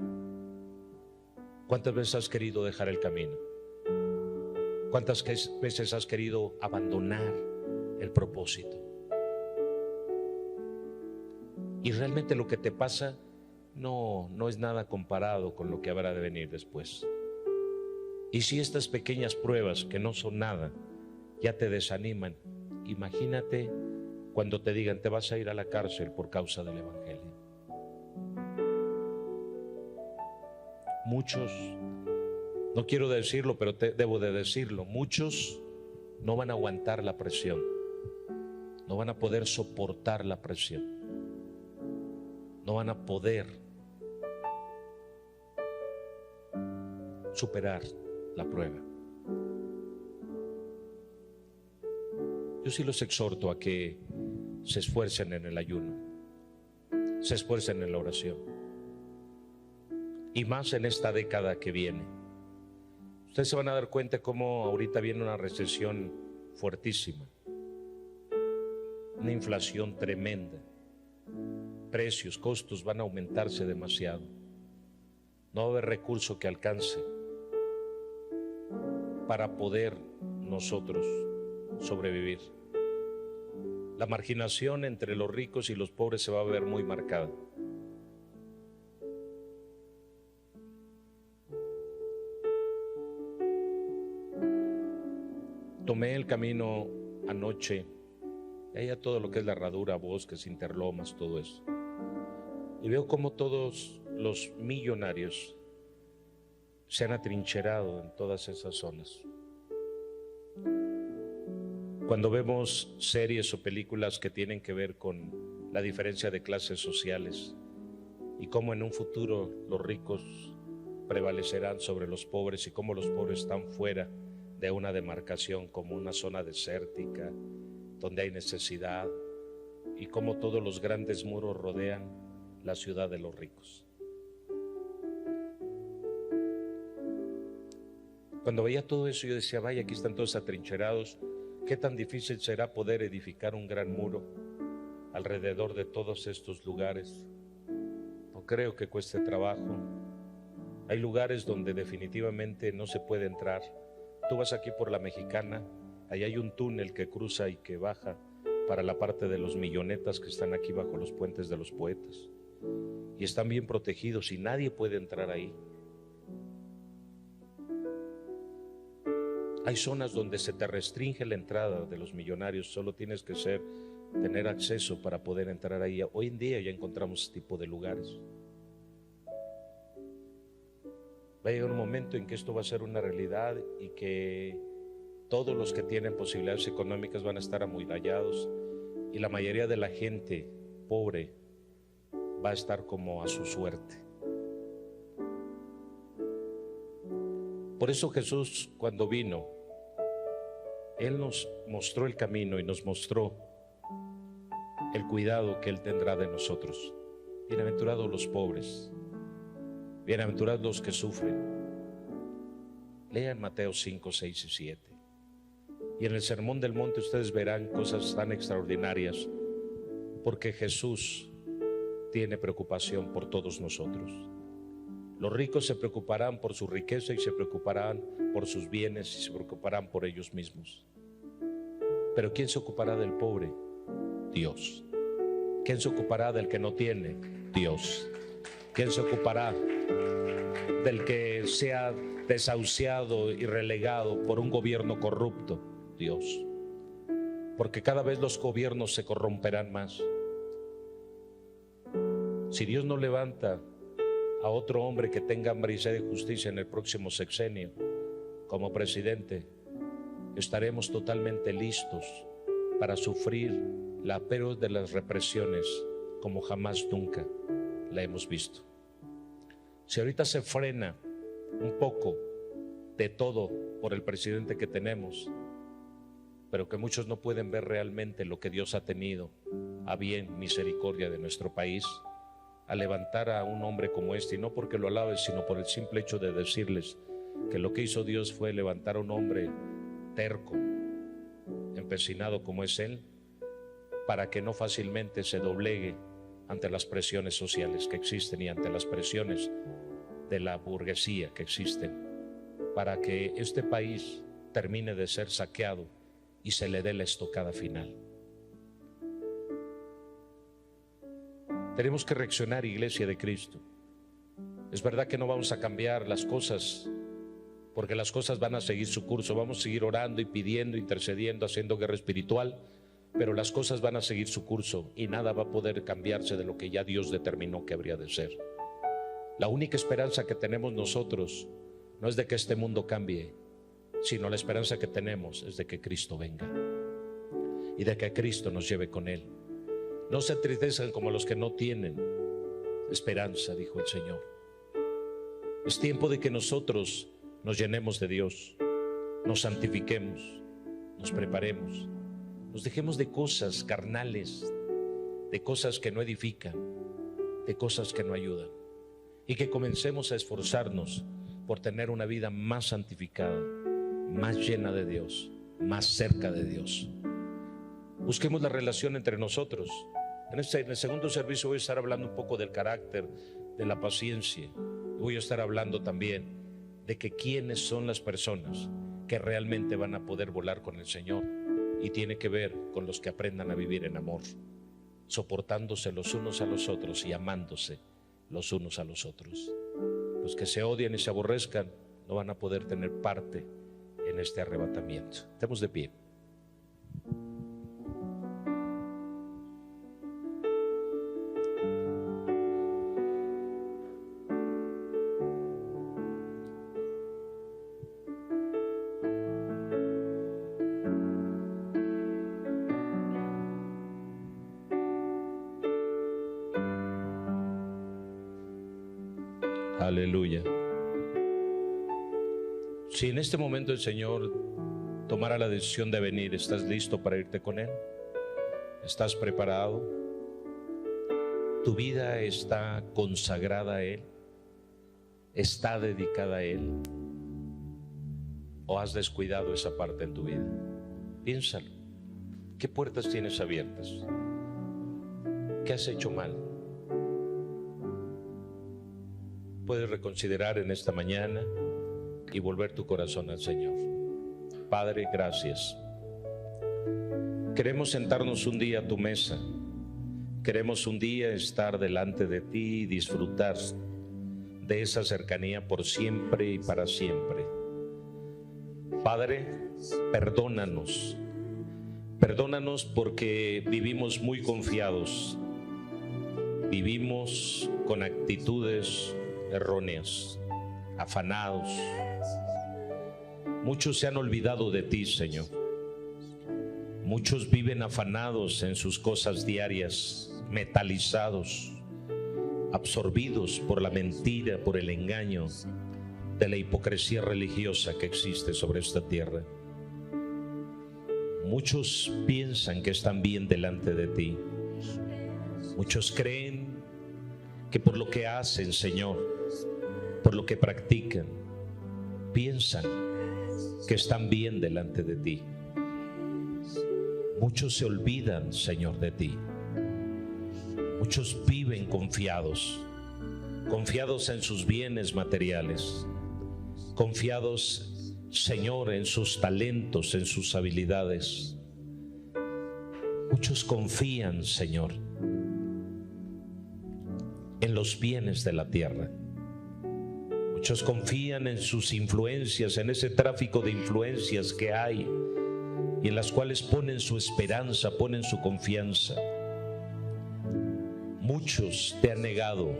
¿Cuántas veces has querido dejar el camino? ¿Cuántas veces has querido abandonar el propósito? Y realmente lo que te pasa no es nada comparado con lo que habrá de venir después. Y si estas pequeñas pruebas que no son nada ya te desaniman, imagínate cuando te digan te vas a ir a la cárcel por causa del Evangelio. Muchos, no quiero decirlo, pero debo de decirlo, muchos no van a aguantar la presión, no van a poder soportar la presión, no van a poder superar la prueba. Yo sí los exhorto a que se esfuercen en el ayuno, se esfuercen en la oración. Y más en esta década que viene. Ustedes se van a dar cuenta cómo ahorita viene una recesión fuertísima, una inflación tremenda, precios, costos van a aumentarse demasiado. No va a haber recurso que alcance para poder nosotros sobrevivir. La marginación entre los ricos y los pobres se va a ver muy marcada. Tomé el camino anoche, allá todo lo que es la herradura, bosques, interlomas, todo eso. Y veo cómo todos los millonarios se han atrincherado en todas esas zonas. Cuando vemos series o películas que tienen que ver con la diferencia de clases sociales y cómo en un futuro los ricos prevalecerán sobre los pobres y cómo los pobres están fuera de una demarcación como una zona desértica donde hay necesidad y cómo todos los grandes muros rodean la ciudad de los ricos. Cuando veía todo eso yo decía, vaya, aquí están todos atrincherados, qué tan difícil será poder edificar un gran muro alrededor de todos estos lugares. No creo que cueste trabajo. Hay lugares donde definitivamente no se puede entrar. Tú vas aquí por la Mexicana, ahí hay un túnel que cruza y que baja para la parte de los millonetas que están aquí bajo los puentes de los poetas. Y están bien protegidos y nadie puede entrar ahí. Hay zonas donde se te restringe la entrada de los millonarios, solo tienes que tener acceso para poder entrar ahí. Hoy en día ya encontramos este tipo de lugares. Va a llegar un momento en que esto va a ser una realidad y que todos los que tienen posibilidades económicas van a estar amurallados y la mayoría de la gente pobre va a estar como a su suerte. Por eso Jesús, cuando vino, Él nos mostró el camino y nos mostró el cuidado que Él tendrá de nosotros. Bienaventurados los pobres, bienaventurados los que sufren. Lean Mateo 5, 6 y 7. Y en el Sermón del Monte ustedes verán cosas tan extraordinarias, porque Jesús tiene preocupación por todos nosotros. Los ricos se preocuparán por su riqueza y se preocuparán por sus bienes y se preocuparán por ellos mismos. Pero ¿quién se ocupará del pobre? Dios. ¿Quién se ocupará del que no tiene? Dios. ¿Quién se ocupará del que sea desahuciado y relegado por un gobierno corrupto? Dios. Porque cada vez los gobiernos se corromperán más. Si Dios no levanta a otro hombre que tenga hambre y sed de justicia en el próximo sexenio como presidente, estaremos totalmente listos para sufrir la peor de las represiones como jamás nunca la hemos visto. Si ahorita se frena un poco de todo por el presidente que tenemos, pero que muchos no pueden ver realmente lo que Dios ha tenido a bien misericordia de nuestro país, a levantar a un hombre como este, y no porque lo alabe, sino por el simple hecho de decirles que lo que hizo Dios fue levantar a un hombre terco, empecinado como es él, para que no fácilmente se doblegue ante las presiones sociales que existen y ante las presiones de la burguesía que existen, para que este país termine de ser saqueado y se le dé la estocada final. Tenemos que reaccionar, Iglesia de Cristo. Es verdad que no vamos a cambiar las cosas, porque las cosas van a seguir su curso. Vamos a seguir orando y pidiendo, intercediendo, haciendo guerra espiritual, pero las cosas van a seguir su curso y nada va a poder cambiarse de lo que ya Dios determinó que habría de ser. La única esperanza que tenemos nosotros no es de que este mundo cambie, sino la esperanza que tenemos es de que Cristo venga y de que Cristo nos lleve con Él. No se entristezcan como los que no tienen esperanza, dijo el Señor. Es tiempo de que nosotros nos llenemos de Dios, nos santifiquemos, nos preparemos, nos dejemos de cosas carnales, de cosas que no edifican, de cosas que no ayudan, y que comencemos a esforzarnos por tener una vida más santificada, más llena de Dios, más cerca de Dios. Busquemos la relación entre nosotros. En el segundo servicio voy a estar hablando un poco del carácter, de la paciencia. Voy a estar hablando también de que quiénes son las personas que realmente van a poder volar con el Señor, y tiene que ver con los que aprendan a vivir en amor, soportándose los unos a los otros y amándose los unos a los otros. Los que se odian y se aborrezcan no van a poder tener parte en este arrebatamiento. Estemos de pie. Aleluya. Si en este momento el Señor tomara la decisión de venir, ¿estás listo para irte con Él? ¿Estás preparado? ¿Tu vida está consagrada a Él? ¿Está dedicada a Él? ¿O has descuidado esa parte en tu vida? Piénsalo. ¿Qué puertas tienes abiertas? ¿Qué has hecho mal? Puedes reconsiderar en esta mañana y volver tu corazón al Señor. Padre, gracias. Queremos sentarnos un día a tu mesa. Queremos un día estar delante de ti y disfrutar de esa cercanía por siempre y para siempre. Padre, perdónanos. Perdónanos porque vivimos muy confiados. Vivimos con actitudes erróneas, afanados. Muchos se han olvidado de ti, Señor. Muchos viven afanados en sus cosas diarias, metalizados, absorbidos por la mentira, por el engaño de la hipocresía religiosa que existe sobre esta tierra. Muchos piensan que están bien delante de ti. Muchos creen que por lo que hacen, Señor, por lo que practican, piensan que están bien delante de ti. Muchos se olvidan, Señor, de ti. Muchos viven confiados en sus bienes materiales, confiados, Señor, en sus talentos, en sus habilidades. Muchos confían, Señor, en los bienes de la tierra. Muchos confían en sus influencias, en ese tráfico de influencias que hay y en las cuales ponen su esperanza, ponen su confianza. Muchos te han negado.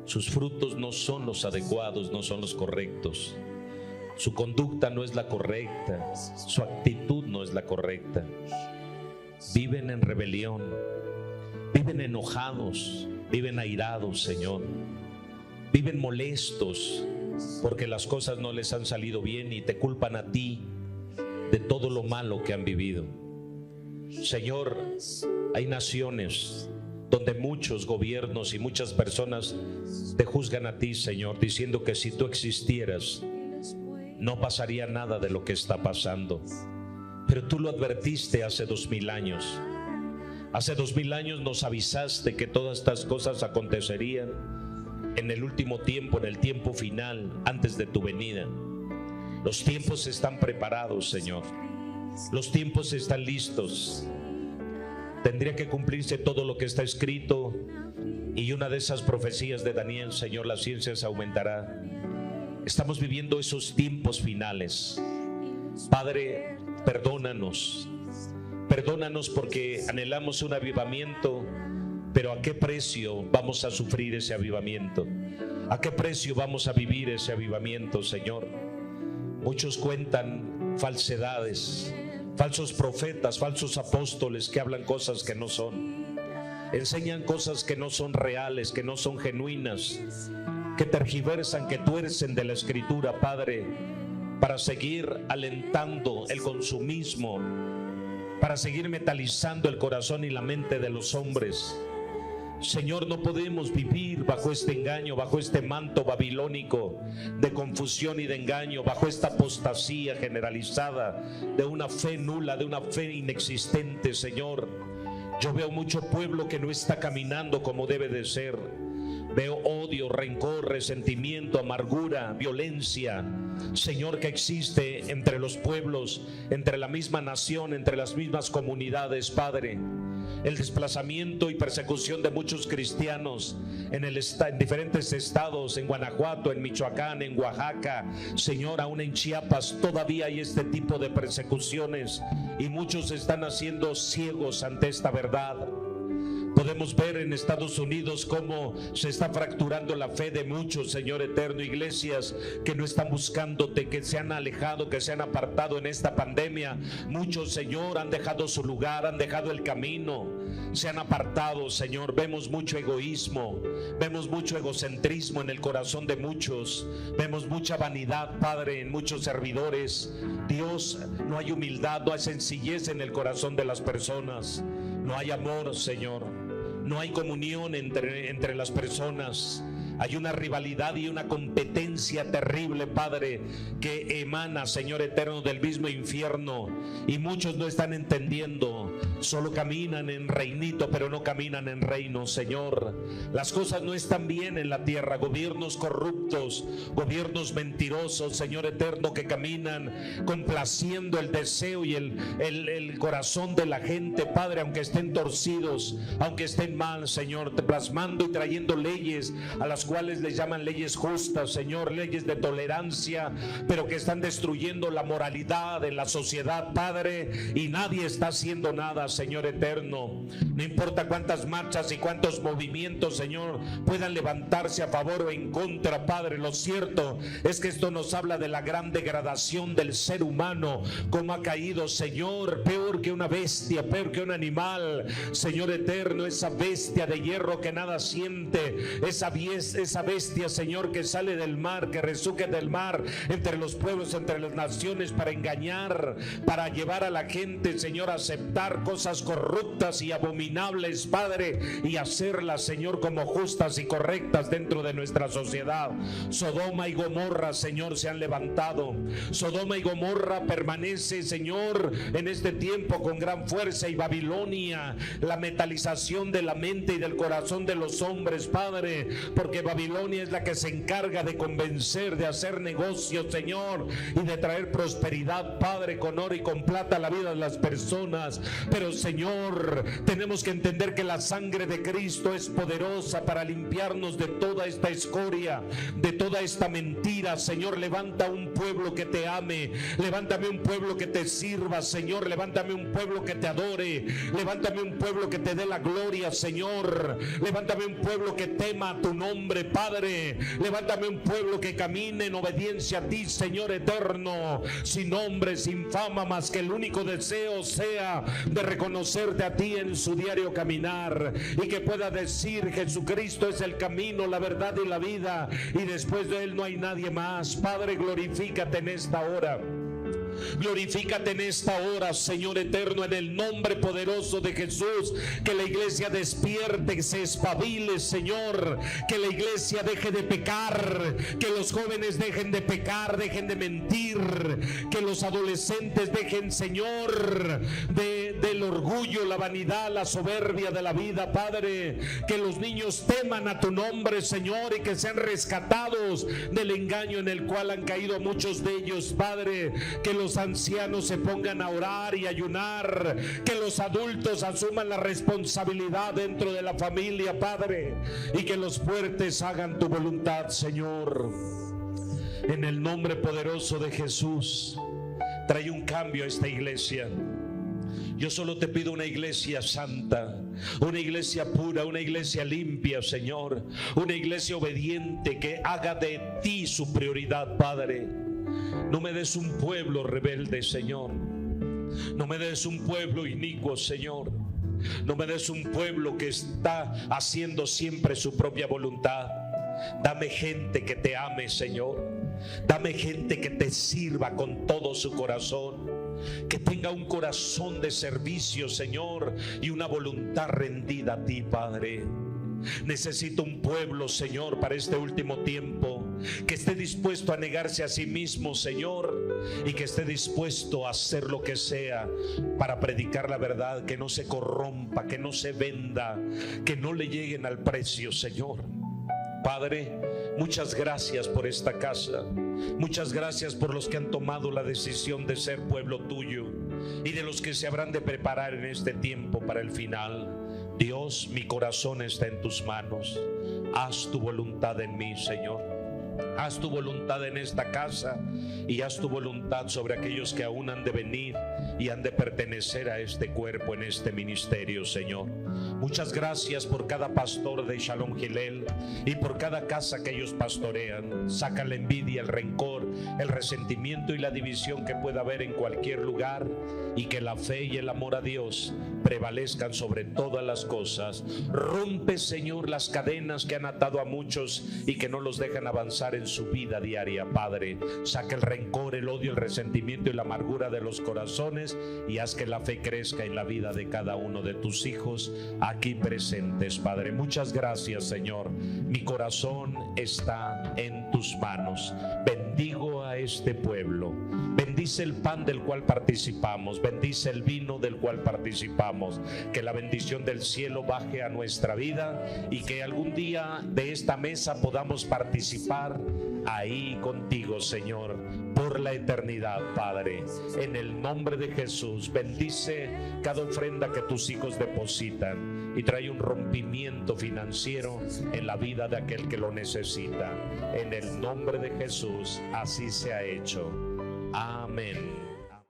Sus frutos no son los adecuados, no son los correctos. Su conducta no es la correcta, su actitud no es la correcta. Viven en rebelión, viven enojados, viven airados, Señor. Viven molestos, porque las cosas no les han salido bien y te culpan a ti de todo lo malo que han vivido. Señor, hay naciones donde muchos gobiernos y muchas personas te juzgan a ti, Señor, diciendo que si tú existieras no pasaría nada de lo que está pasando. Pero tú lo advertiste hace 2000 años. Hace 2000 años nos avisaste que todas estas cosas acontecerían en el último tiempo, en el tiempo final, antes de tu venida. Los tiempos están preparados, Señor. Los tiempos están listos. Tendría que cumplirse todo lo que está escrito, y una de esas profecías de Daniel, Señor, la ciencia se aumentará. Estamos viviendo esos tiempos finales. Padre, perdónanos. Perdónanos porque anhelamos un avivamiento, pero ¿a qué precio vamos a sufrir ese avivamiento? ¿A qué precio vamos a vivir ese avivamiento, Señor? Muchos cuentan falsedades, falsos profetas, falsos apóstoles que hablan cosas que no son. Enseñan cosas que no son reales, que no son genuinas, que tergiversan, que tuercen de la Escritura, Padre, para seguir alentando el consumismo, para seguir metalizando el corazón y la mente de los hombres. Señor, no podemos vivir bajo este engaño, bajo este manto babilónico de confusión y de engaño, bajo esta apostasía generalizada de una fe nula, de una fe inexistente, Señor. Yo veo mucho pueblo que no está caminando como debe de ser. Veo odio, rencor, resentimiento, amargura, violencia, Señor, que existe entre los pueblos, entre la misma nación, entre las mismas comunidades, Padre. El desplazamiento y persecución de muchos cristianos en diferentes estados, en Guanajuato, en Michoacán, en Oaxaca, Señor, aún en Chiapas, todavía hay este tipo de persecuciones y muchos están haciendo ciegos ante esta verdad. Podemos ver en Estados Unidos cómo se está fracturando la fe de muchos, Señor eterno, iglesias que no están buscándote, que se han alejado, que se han apartado en esta pandemia. Muchos, Señor, han dejado su lugar, han dejado el camino, se han apartado, Señor. Vemos mucho egoísmo, vemos mucho egocentrismo en el corazón de muchos, vemos mucha vanidad, Padre, en muchos servidores. Dios, no hay humildad, no hay sencillez en el corazón de las personas, no hay amor, Señor. No hay comunión entre las personas. Hay una rivalidad y una competencia terrible, Padre, que emana, Señor eterno, del mismo infierno. Y muchos no están entendiendo. Solo caminan en reinito, pero no caminan en reino, Señor. Las cosas no están bien en la tierra. Gobiernos corruptos, gobiernos mentirosos, Señor eterno, que caminan complaciendo el deseo y el corazón de la gente, Padre, aunque estén torcidos, aunque estén mal, Señor, plasmando y trayendo leyes a las cuales les llaman leyes justas, Señor, leyes de tolerancia, pero que están destruyendo la moralidad en la sociedad, Padre, y nadie está haciendo nada, Señor eterno. No importa cuántas marchas y cuántos movimientos, Señor, puedan levantarse a favor o en contra, Padre, lo cierto es que esto nos habla de la gran degradación del ser humano, cómo ha caído, Señor, peor que una bestia, peor que un animal, Señor eterno, esa bestia de hierro que nada siente, esa bestia, Señor, que sale del mar, que resurge del mar entre los pueblos, entre las naciones, para engañar, para llevar a la gente, Señor, a aceptar cosas corruptas y abominables, Padre, y hacerlas, Señor, como justas y correctas dentro de nuestra sociedad. Sodoma y Gomorra, Señor, se han levantado. Sodoma y Gomorra permanece, Señor, en este tiempo con gran fuerza, y Babilonia, la metalización de la mente y del corazón de los hombres, Padre, porque Babilonia es la que se encarga de convencer, de hacer negocios, Señor, y de traer prosperidad, Padre, con oro y con plata a la vida de las personas. Pero, Señor, tenemos que entender que la sangre de Cristo es poderosa para limpiarnos de toda esta escoria, de toda esta mentira. Señor, levanta un pueblo que te ame, levántame un pueblo que te sirva, Señor, levántame un pueblo que te adore, levántame un pueblo que te dé la gloria, Señor, levántame un pueblo que tema tu nombre, Padre, levántame un pueblo que camine en obediencia a ti, Señor eterno, sin nombre, sin fama, más que el único deseo sea de reconocerte a ti en su diario caminar y que pueda decir: Jesucristo es el camino, la verdad y la vida, y después de Él no hay nadie más. Padre, glorifícate en esta hora. Glorifícate en esta hora, Señor eterno, en el nombre poderoso de Jesús. Que la iglesia despierte, que se espabile, Señor. Que la iglesia deje de pecar, que los jóvenes dejen de pecar, dejen de mentir, que los adolescentes dejen, Señor, del orgullo, la vanidad, la soberbia de la vida, Padre. Que los niños teman a tu nombre, Señor, y que sean rescatados del engaño en el cual han caído muchos de ellos, Padre. Que los ancianos se pongan a orar y ayunar, que los adultos asuman la responsabilidad dentro de la familia, Padre, y que los fuertes hagan tu voluntad, Señor. En el nombre poderoso de Jesús, trae un cambio a esta iglesia. Yo solo te pido una iglesia santa, una iglesia pura, una iglesia limpia, Señor, una iglesia obediente que haga de ti su prioridad, Padre. No me des un pueblo rebelde, Señor. No me des un pueblo inicuo, Señor. No me des un pueblo que está haciendo siempre su propia voluntad. Dame gente que te ame, Señor. Dame gente que te sirva con todo su corazón. Que tenga un corazón de servicio, Señor, y una voluntad rendida a ti, Padre. Necesito un pueblo, Señor, para este último tiempo, que esté dispuesto a negarse a sí mismo, Señor, y que esté dispuesto a hacer lo que sea para predicar la verdad, que no se corrompa, que no se venda, que no le lleguen al precio, Señor. Padre, muchas gracias por esta casa. Muchas gracias por los que han tomado la decisión de ser pueblo tuyo y de los que se habrán de preparar en este tiempo para el final. Dios, mi corazón está en tus manos. Haz tu voluntad en mí, Señor. Haz tu voluntad en esta casa y haz tu voluntad sobre aquellos que aún han de venir y han de pertenecer a este cuerpo, en este ministerio, Señor. Muchas gracias por cada pastor de Shalom Gilel y por cada casa que ellos pastorean. Saca la envidia, el rencor, el resentimiento y la división que pueda haber en cualquier lugar, y que la fe y el amor a Dios prevalezcan sobre todas las cosas. Rompe, Señor, las cadenas que han atado a muchos y que no los dejan avanzar en su vida diaria, Padre. Saca el rencor, el odio, el resentimiento y la amargura de los corazones y haz que la fe crezca en la vida de cada uno de tus hijos aquí presentes, Padre. Muchas gracias, Señor. Mi corazón está en tus manos. Bendigo a este pueblo. Bendice el pan del cual participamos. Bendice el vino del cual participamos. Que la bendición del cielo baje a nuestra vida y que algún día de esta mesa podamos participar ahí contigo, Señor, por la eternidad, Padre. En el nombre de Jesús, bendice cada ofrenda que tus hijos depositan y trae un rompimiento financiero en la vida de aquel que lo necesita. En el nombre de Jesús, así se ha hecho. Amén.